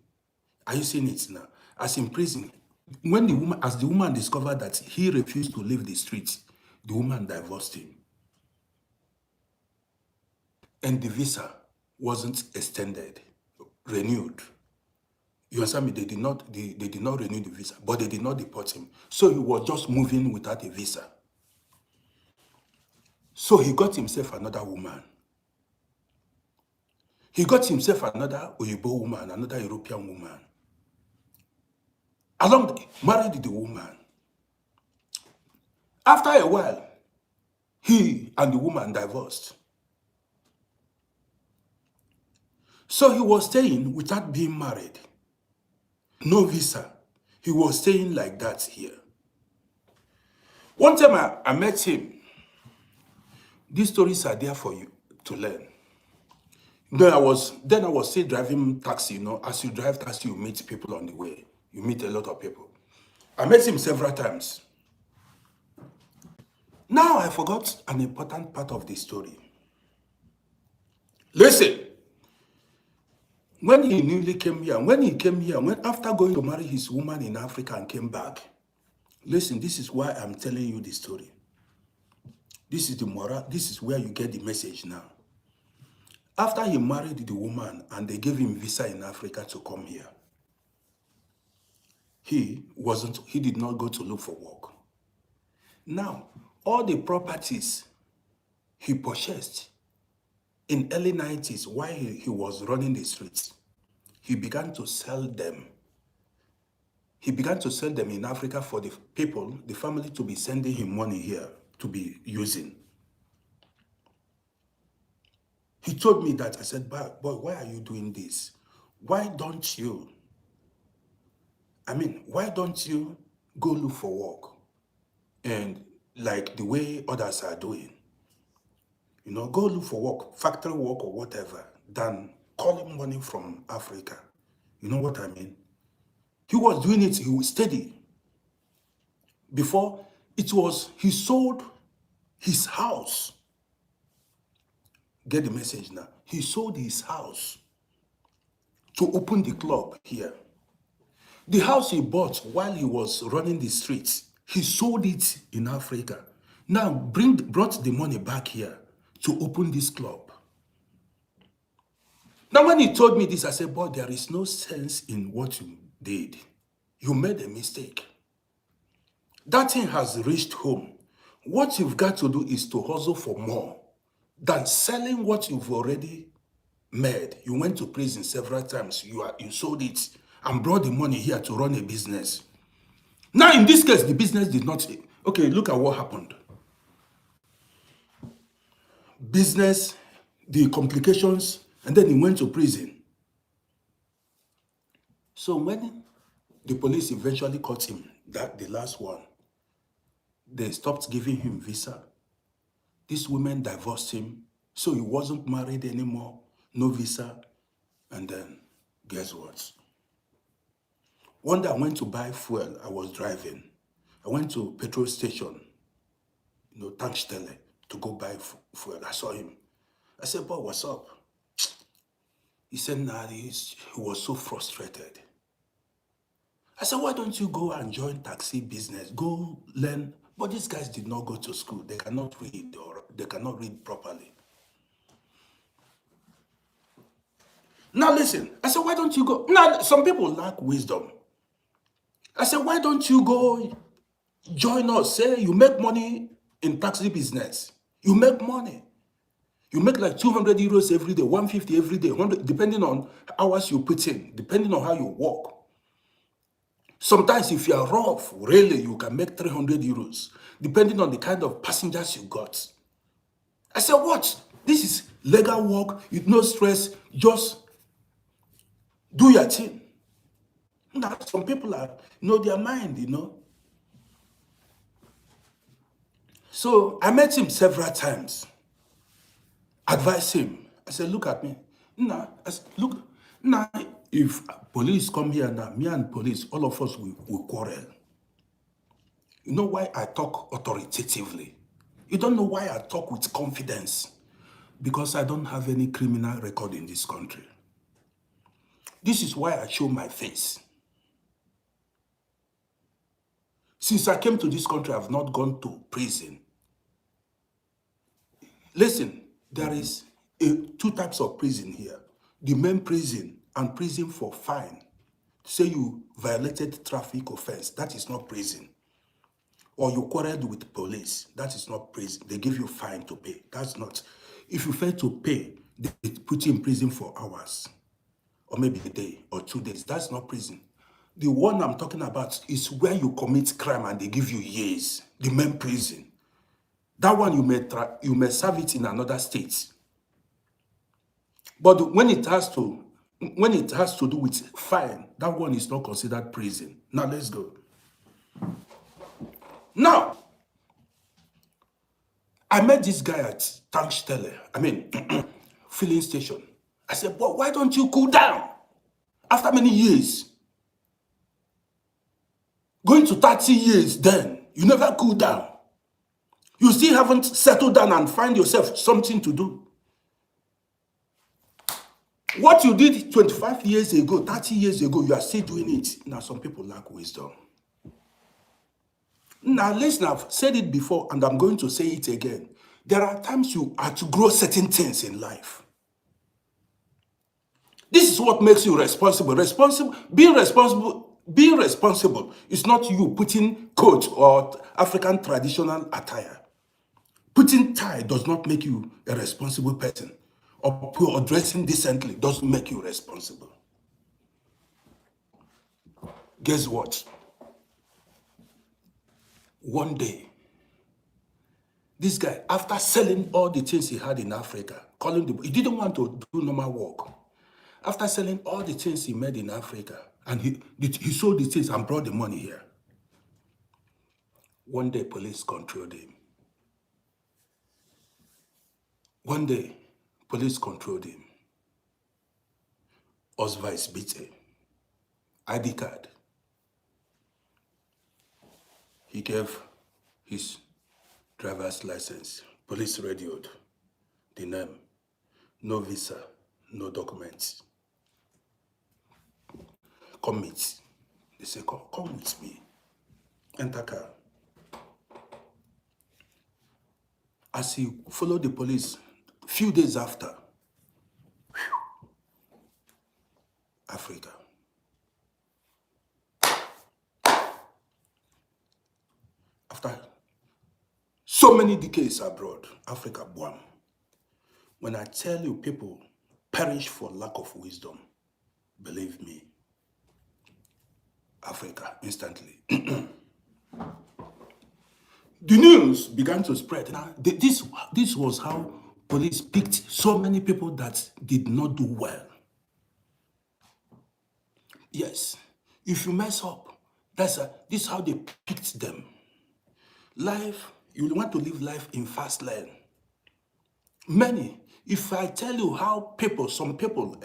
Are you seeing it now? As in prison, as the woman discovered that he refused to leave the streets, the woman divorced him. And the visa wasn't extended, renewed. You understand me? They did not renew the visa, but they did not deport him. So he was just moving without a visa. So he got himself another woman. He got himself another Oyibo woman, another European woman. Married the woman. After a while, he and the woman divorced. So he was staying without being married. No visa. He was staying like that here. One time I met him. These stories are there for you to learn. Then I was still driving taxi. As you drive taxi, you meet people on the way. You meet a lot of people. I met him several times. Now I forgot an important part of the story. Listen. When he newly came here, after going to marry his woman in Africa and came back, listen, this is why I'm telling you the story. This is the moral, this is where you get the message now. After he married the woman and they gave him visa in Africa to come here, he did not go to look for work. Now, all the properties he purchased in early 90s, while he was running the streets, he began to sell them. He began to sell them in Africa for the people, the family, to be sending him money here to be using. He told me that. I said, boy, why are you doing this? Why don't you go look for work? And like the way others are doing. Go look for work, factory work or whatever, than calling money from Africa. You know what I mean? He was doing it, he was steady. Before, he sold his house. Get the message now. He sold his house to open the club here. The house he bought while he was running the streets, he sold it in Africa. Now brought the money back here to open this club. Now when he told me this, I said, boy, there is no sense in what you did. You made a mistake. That thing has reached home. What you've got to do is to hustle for more than selling what you've already made. You went to prison several times. You sold it and brought the money here to run a business. Now, in this case, the business did not. Okay, look at what happened. Business, the complications, and then he went to prison. So when the police eventually caught him, the last one, they stopped giving him visa. This woman divorced him, so he wasn't married anymore, no visa. And then, guess what? One day I went to buy fuel. I was driving. I went to petrol station, Tankstelle, to go buy fuel. I saw him. I said, boy, what's up? He said, nah, he was so frustrated. I said, why don't you go and join taxi business? Go learn. But these guys did not go to school. They cannot read, or they cannot read properly. Now listen, I said, why don't you go? Now, some people lack wisdom. I said, why don't you go join us? Say you make money in taxi business. You make money. You make like 200 euros every day, 150 every day, 100, depending on hours you put in, depending on how you work. Sometimes if you are rough, really, you can make 300 euros, depending on the kind of passengers you got. I said, what? This is legal work, with no stress, just do your thing. Now, some people are, their mind, So I met him several times, advised him. I said, look at me. Now, if police come here now, me and police, all of us will quarrel. You know why I talk authoritatively? You don't know why I talk with confidence. Because I don't have any criminal record in this country. This is why I show my face. Since I came to this country, I've not gone to prison. Listen, there is two types of prison here. The main prison and prison for fine. Say you violated traffic offense, that is not prison. Or you quarreled with the police, that is not prison. They give you fine to pay. That's not. If you fail to pay, they put you in prison for hours. Or maybe a day or 2 days. That's not prison. The one I'm talking about is where you commit crime and they give you years. The main prison. That one you may serve it in another state. But when it has to do with fine, that one is not considered prison. Now let's go. Now, I met this guy at Tankstelle, filling station. I said, but why don't you cool down? After many years, going to 30 years then, you never cool down. You still haven't settled down and find yourself something to do. What you did 25 years ago, 30 years ago, you are still doing it. Now, some people lack wisdom. Now, listen, I've said it before, and I'm going to say it again. There are times you have to grow certain things in life. This is what makes you responsible. Being responsible is not you putting coat or African traditional attire. Putting tie does not make you a responsible person. Or dressing decently doesn't make you responsible. Guess what? One day, this guy, after selling all the things he had in Africa, he didn't want to do normal work. After selling all the things he made in Africa, and he sold the things and brought the money here. One day, police controlled him. One day, police controlled him. Ausweis bitte. ID card. He gave his driver's license. Police radioed the name. No visa, no documents. Commit. They say, come with me. Enter car. As he followed the police, few days after, Africa. After so many decades abroad, Africa, boom. When I tell you people perish for lack of wisdom, believe me, Africa, instantly. The news began to spread. Now, this was how police picked so many people that did not do well. Yes, if you mess up, this is how they picked them. Life, you want to live life in fast lane. Many, if I tell you how some people,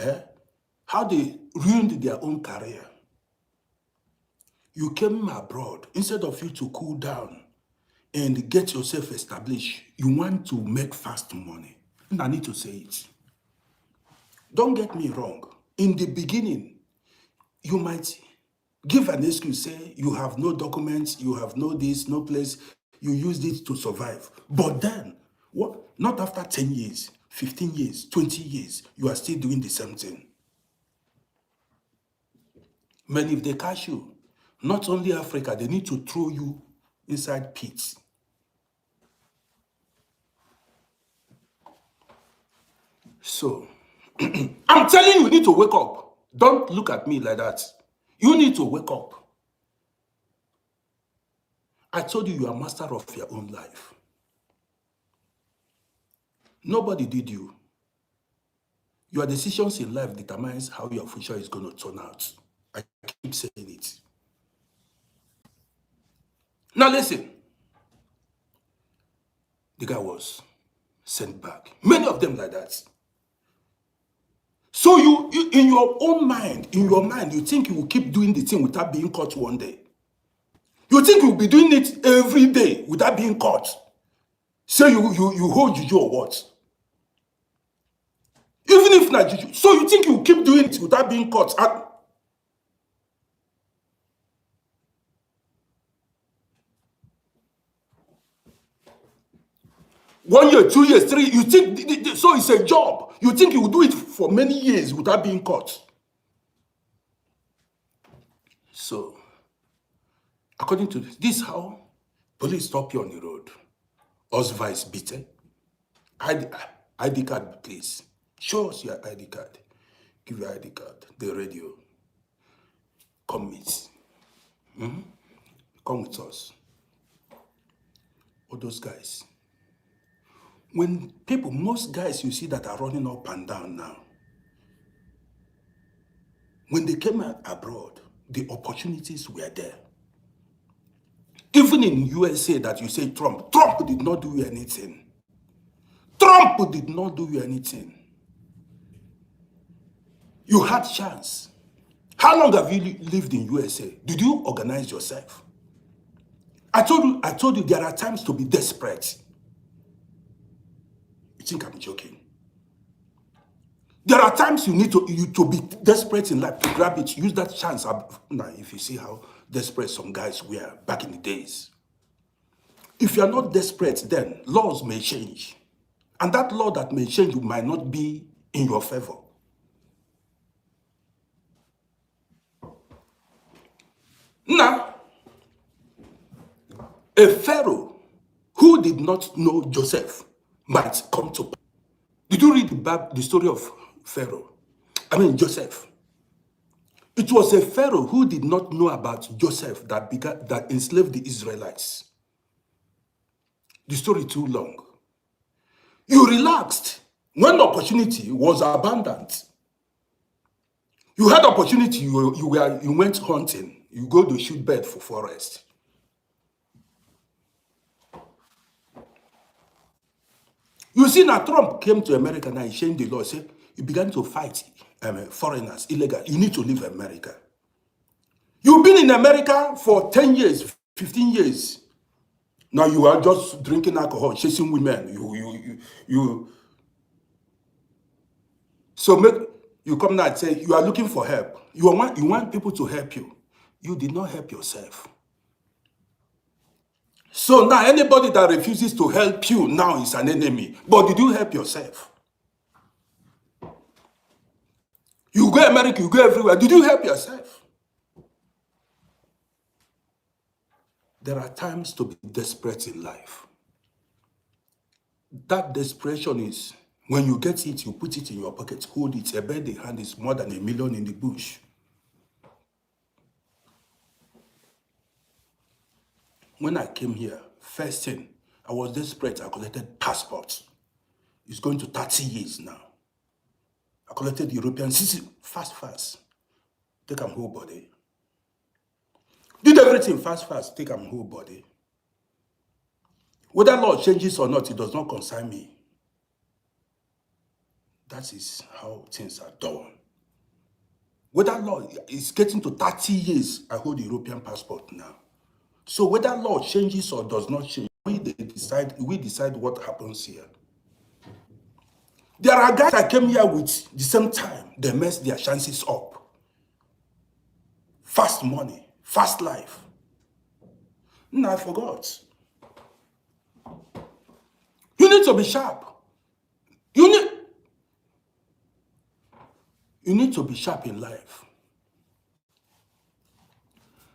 how they ruined their own career. You came abroad, instead of you to cool down and get yourself established, you want to make fast money. And I need to say it. Don't get me wrong. In the beginning, you might give an excuse, say you have no documents, you have no this, no place, you used it to survive. But then, what? Not after 10 years, 15 years, 20 years, you are still doing the same thing. Men, if they catch you, not only Africa, they need to throw you inside pits. So, I'm telling you, you need to wake up. Don't look at me like that. You need to wake up. I told you, you are master of your own life. Nobody did you. Your decisions in life determines how your future is going to turn out. I keep saying it. Now listen. The guy was sent back. Many of them like that. So you in your own mind, you think you will keep doing the thing without being caught one day. You think you'll be doing it every day without being caught. Say you hold juju or what? Even if not juju. So you think you keep doing it without being caught. One year, 2 years, 3, you think, so it's a job. You think you will do it for many years without being caught. So, according to this, how police stop you on the road. Osva is beaten. ID card, please. Show us your ID card. Give your ID card. The radio. Come meet. Come with us. All those guys. When people, most guys you see that are running up and down now, when they came abroad, the opportunities were there. Even in USA that you say Trump did not do anything. Trump did not do anything. You had chance. How long have you lived in USA? Did you organize yourself? I told you there are times to be desperate. You think I'm joking? There are times you need to be desperate in life, to grab it, use that chance. Now, if you see how desperate some guys were back in the days. If you're not desperate, then laws may change. And that law that may change might not be in your favor. Now, a Pharaoh who did not know Joseph might come to pass. Did you read the story of Joseph? It was a Pharaoh who did not know about Joseph that enslaved the Israelites. The story too long. You relaxed when the opportunity was abundant. You had opportunity, you went hunting, you go to shoot bird for forest. You see, now Trump came to America and he changed the law. Said he began to fight foreigners, illegal. You need to leave America. You've been in America for 10 years, 15 years. Now you are just drinking alcohol, chasing women. So you come now and say you are looking for help. You want people to help you. You did not help yourself. So now anybody that refuses to help you now is an enemy. But did you help yourself? You go America, you go everywhere. Did you help yourself? There are times to be desperate in life. That desperation is when you get it, you put it in your pocket, hold it. A bird in hand is more than a million in the bush. When I came here, first thing, I was desperate. I collected passports. It's going to 30 years now. I collected European citizen, fast. Take them whole body. Did everything fast, take them whole body. Whether law changes or not, it does not concern me. That is how things are done. Whether law is getting to 30 years, I hold the European passport now. So whether law changes or does not change, we decide what happens here. There are guys that came here with the same time, they mess their chances up. Fast money, fast life. No, I forgot. You need to be sharp. You need to be sharp in life.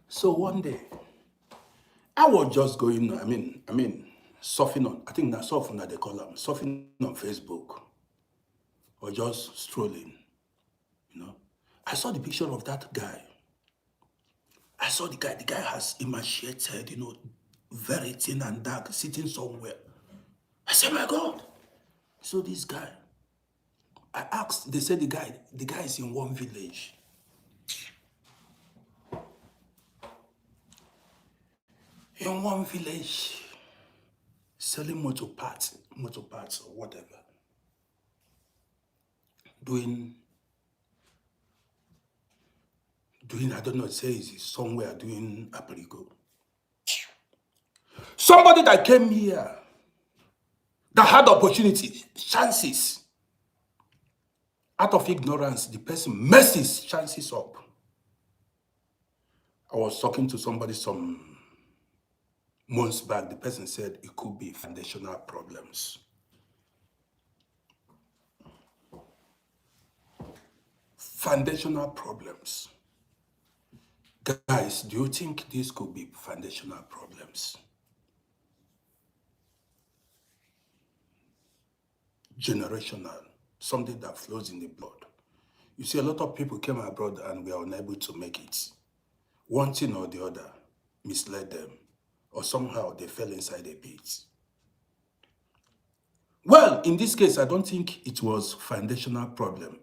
So one day, I was just going, surfing on, I think that's surfing that they call them, surfing on Facebook, or just strolling, I saw the picture of that guy. I saw the guy has emaciated, very thin and dark, sitting somewhere. I said, my God. So this guy, I asked, they said the guy is in one village. In one village, selling motor parts or whatever. Doing, I don't know, say he's somewhere doing aperigo. Somebody that came here, that had opportunity, chances. Out of ignorance, the person messes chances up. I was talking to somebody some months back. The person said it could be foundational problems. Foundational problems. Guys, do you think this could be foundational problems? Generational, something that flows in the blood. You see, a lot of people came abroad and were unable to make it. One thing or the other misled them, or somehow they fell inside a pit. Well, in this case, I don't think it was foundational problem.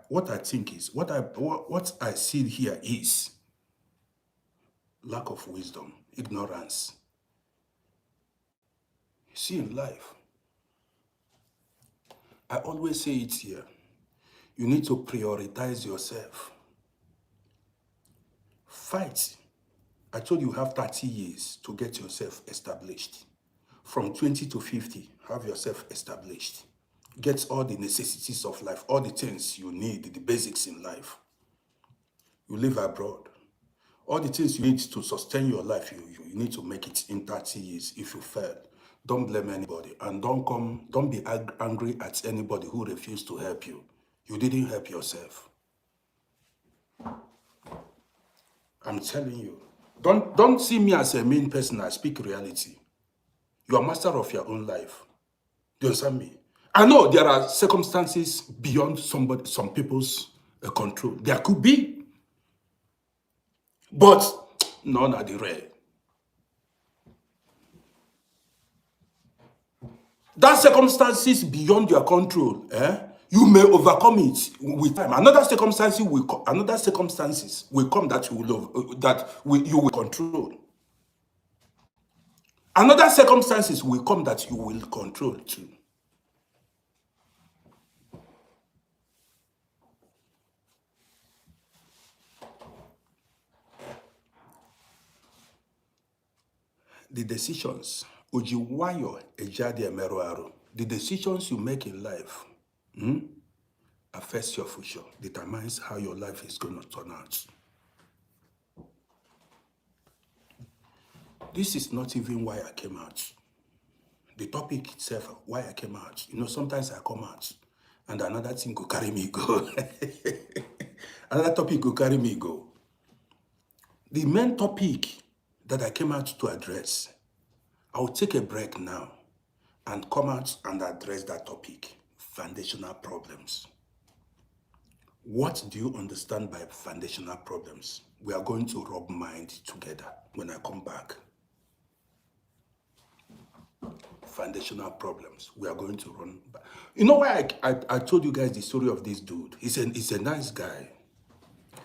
What I think is, what I see here is lack of wisdom, ignorance. You see, in life, I always say it here, you need to prioritize yourself. Fight. I told you have 30 years to get yourself established. From 20 to 50, have yourself established. Get all the necessities of life, all the things you need, the basics in life. You live abroad. All the things you need to sustain your life, you need to make it in 30 years. If you fail, don't blame anybody. And don't be angry at anybody who refused to help you. You didn't help yourself. I'm telling you. Don't see me as a mean person. I speak reality. You are master of your own life. Do you understand me? I know there are circumstances beyond some people's control. There could be. But none are the rare. That circumstances beyond your control, you may overcome it with time. Another circumstances will come that you will control. Another circumstances will come that you will control too. The decisions, the decisions you make in life affects your future, determines how your life is going to turn out. This is not even why I came out. The topic itself, why I came out. You know, sometimes I come out and another thing could carry me go. Another topic could carry me go. The main topic that I came out to address, I'll take a break now and come out and address that topic, foundational problems. What do you understand by foundational problems? We are going to rub minds together when I come back. Foundational problems. We are going to run back. You know why I told you guys the story of this dude? He's a nice guy.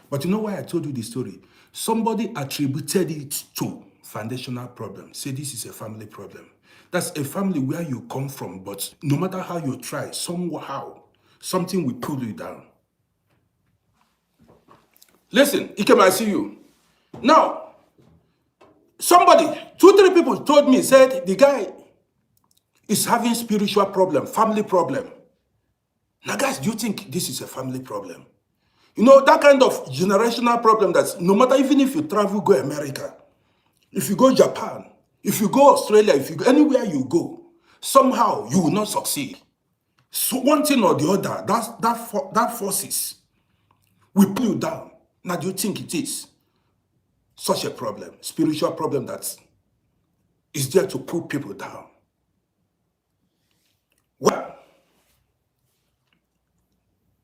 But you know why I told you the story? Somebody attributed it to foundational problem. Say this is a family problem. That's a family where you come from, but no matter how you try, somehow, something will pull you down. Listen, Ikem, I see you. Now, somebody, 2-3 people told me, said the guy is having spiritual problem, family problem. Now, guys, do you think this is a family problem? You know, that kind of generational problem that's no matter, even if you travel, go America, if you go Japan, if you go Australia, if you go anywhere you go, somehow you will not succeed. So one thing or the other, that forces will pull you down. Now, do you think it is such a problem, spiritual problem that is there to pull people down? Well,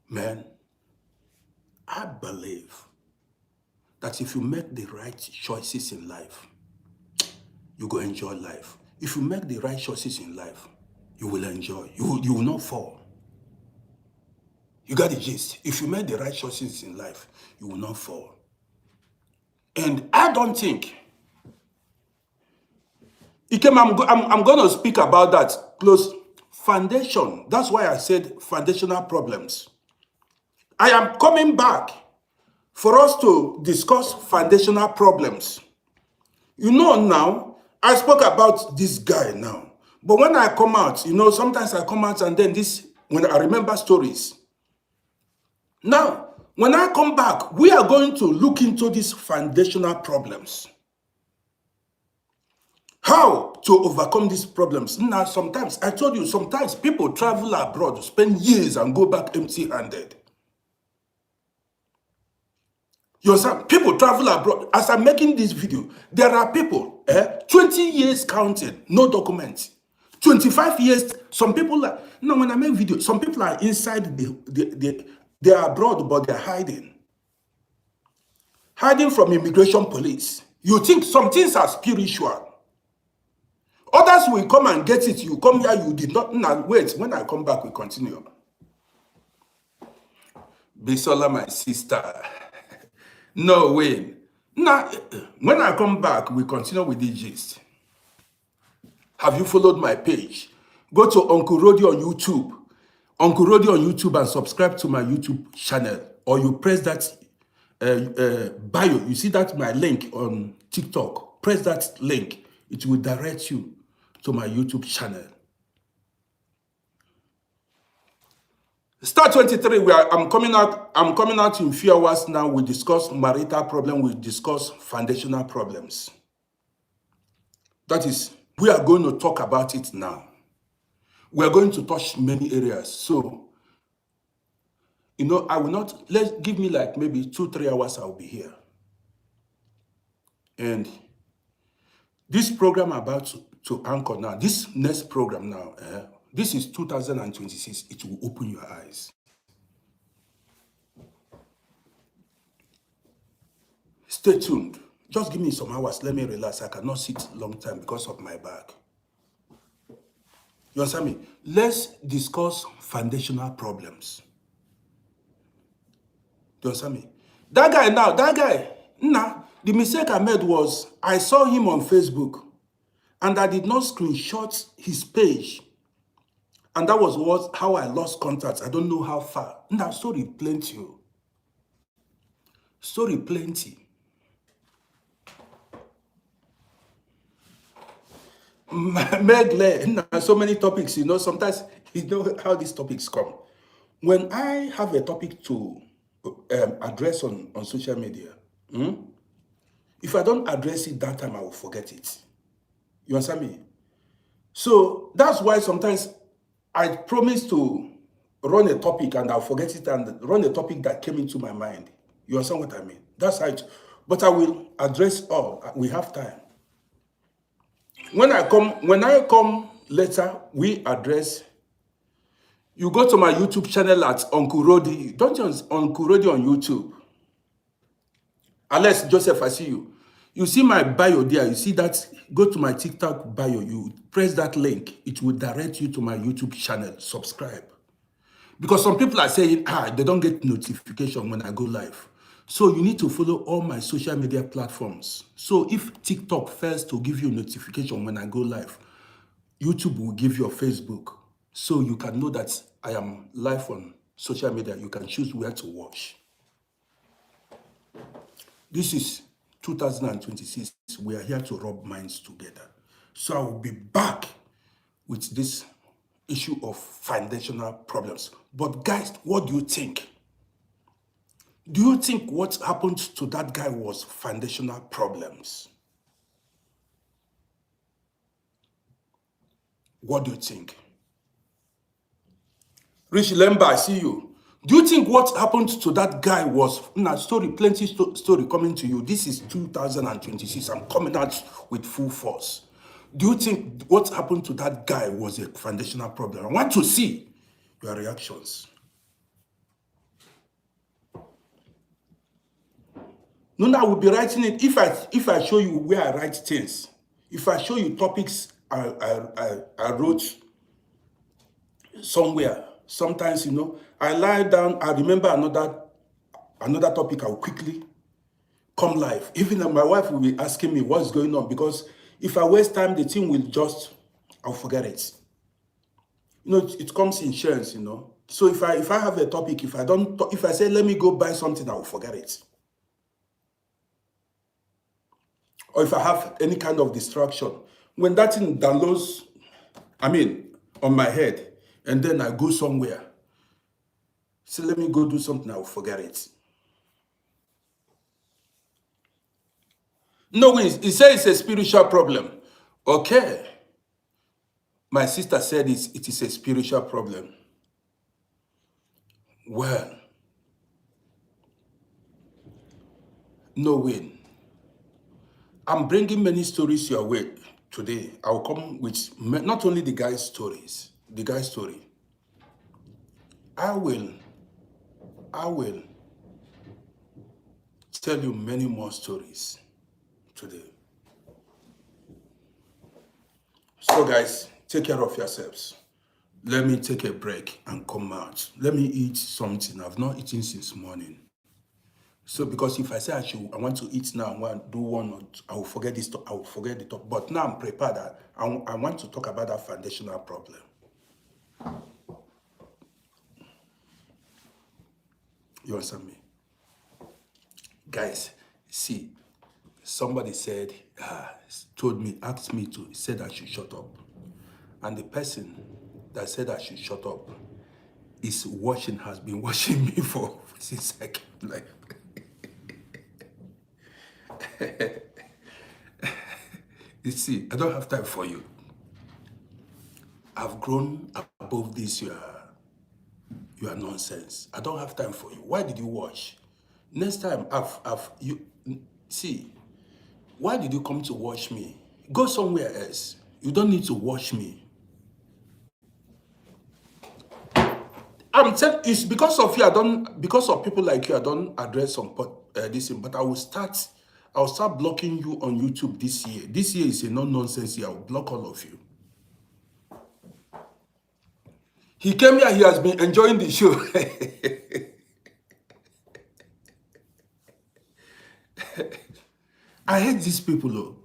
man, I believe that if you make the right choices in life, you go enjoy life. If you make the right choices in life, you will enjoy. You will not fall. You got the gist. If you make the right choices in life, you will not fall. And I don't think, Ikem, I'm going to speak about that close foundation. That's why I said foundational problems. I am coming back for us to discuss foundational problems. You know, now, I spoke about this guy now. But when I come out, you know, sometimes I come out and then when I remember stories. Now, when I come back, we are going to look into these foundational problems. How to overcome these problems. Now, sometimes, I told you, sometimes people travel abroad, spend years and go back empty-handed. You understand? People travel abroad. As I'm making this video, there are people, 20 years counting, no documents. 25 years, some people are, now when I make videos, some people are inside, they are abroad, but they're hiding. Hiding from immigration police. You think some things are spiritual. Others will come and get it. You come here, you did not, now wait, when I come back, we continue. Bisola, my sister. No way. Now, when I come back, we continue with the gist. Have you followed my page? Go to Uncle Rody on YouTube. Uncle Rody on YouTube and subscribe to my YouTube channel. Or you press that bio. You see that my link on TikTok. Press that link. It will direct you to my YouTube channel. Star 23, I'm coming out in few hours now. We discuss marital problem, we discuss foundational problems. That is, we are going to talk about it now. We are going to touch many areas. So, you know, I will not, give me like maybe 2-3 hours, I'll be here. And this program about to anchor now, this next program now, this is 2026. It will open your eyes. Stay tuned. Just give me some hours. Let me relax. I cannot sit long time because of my back. You understand me? Let's discuss foundational problems. You understand me? That guy, the mistake I made was I saw him on Facebook and I did not screenshot his page. And that was how I lost contact. I don't know how far. Now, story plenty. Story plenty. Megle, so many topics, you know, sometimes you know how these topics come. When I have a topic to address on social media, if I don't address it that time, I will forget it. You understand me? So that's why sometimes I promise to run a topic and I'll forget it and run a topic that came into my mind. You understand what I mean? That's how it. But I will address all. We have time. When I come later, we address. You go to my YouTube channel at Uncle Rodi. Don't use Uncle Rodi on YouTube. Alex Joseph, I see you. You see my bio there. You see that? Go to my TikTok bio. You press that link. It will direct you to my YouTube channel. Subscribe. Because some people are saying, they don't get notification when I go live. So you need to follow all my social media platforms. So if TikTok fails to give you notification when I go live, YouTube will give you a Facebook. So you can know that I am live on social media. You can choose where to watch. This is 2026. We are here to rub minds together. So I will be back with this issue of foundational problems. But guys, what do you think? Do you think what happened to that guy was foundational problems? What do you think? Rich Lemba, I see you. Do you think what happened to that guy was plenty story coming to you? This is 2026. I'm coming out with full force. Do you think what happened to that guy was a foundational problem? I want to see your reactions. No, I will be writing it if I show you where I write things. If I show you topics I wrote somewhere. Sometimes, I lie down, I remember another topic, I'll quickly come live. Even my wife will be asking me what's going on, because if I waste time, the thing will I'll forget it. It comes in shares, So if I have a topic, if I say, let me go buy something, I will forget it. Or if I have any kind of distraction, when that thing downloads, on my head, and then I go somewhere, say, let me go do something, I will forget it. No, he said it's a spiritual problem. Okay. My sister said it is a spiritual problem. Well, no way. I'm bringing many stories your way today. I'll come with not only the guy's story. I will tell you many more stories today. So guys, take care of yourselves. Let me take a break and come out. Let me eat something. I've not eaten since morning. So because if I say I want to eat now, I want to do one, I will forget this. I will forget the talk. But now I'm prepared. I want to talk about that foundational problem. You understand me, guys? See, somebody said, asked me to, said I should shut up, and the person that said I should shut up has been watching me for since I came live. You see, I don't have time for you. I've grown above this your nonsense. I don't have time for you. Why did you watch? Next time, why did you come to watch me? Go somewhere else. You don't need to watch me. I'm telling it's because of you. Because of people like you, I don't address this thing. But I'll start blocking you on YouTube this year. This year is a no-nonsense year. I'll block all of you. He came here. He has been enjoying the show. I hate these people, though.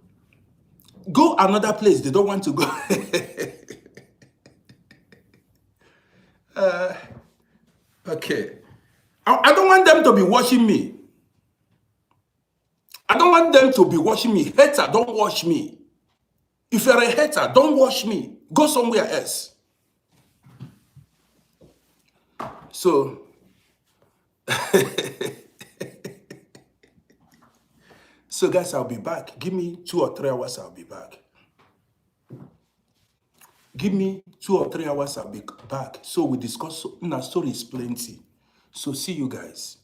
Go another place. They don't want to go. Okay. I don't want them to be watching me. I don't want them to be watching me. Hater, don't watch me. If you're a hater, don't watch me. Go somewhere else. So, so guys, I'll be back. Give me 2 or 3 hours, I'll be back. Give me 2 or 3 hours, I'll be back. So we discuss. Now, story is plenty. So see you guys.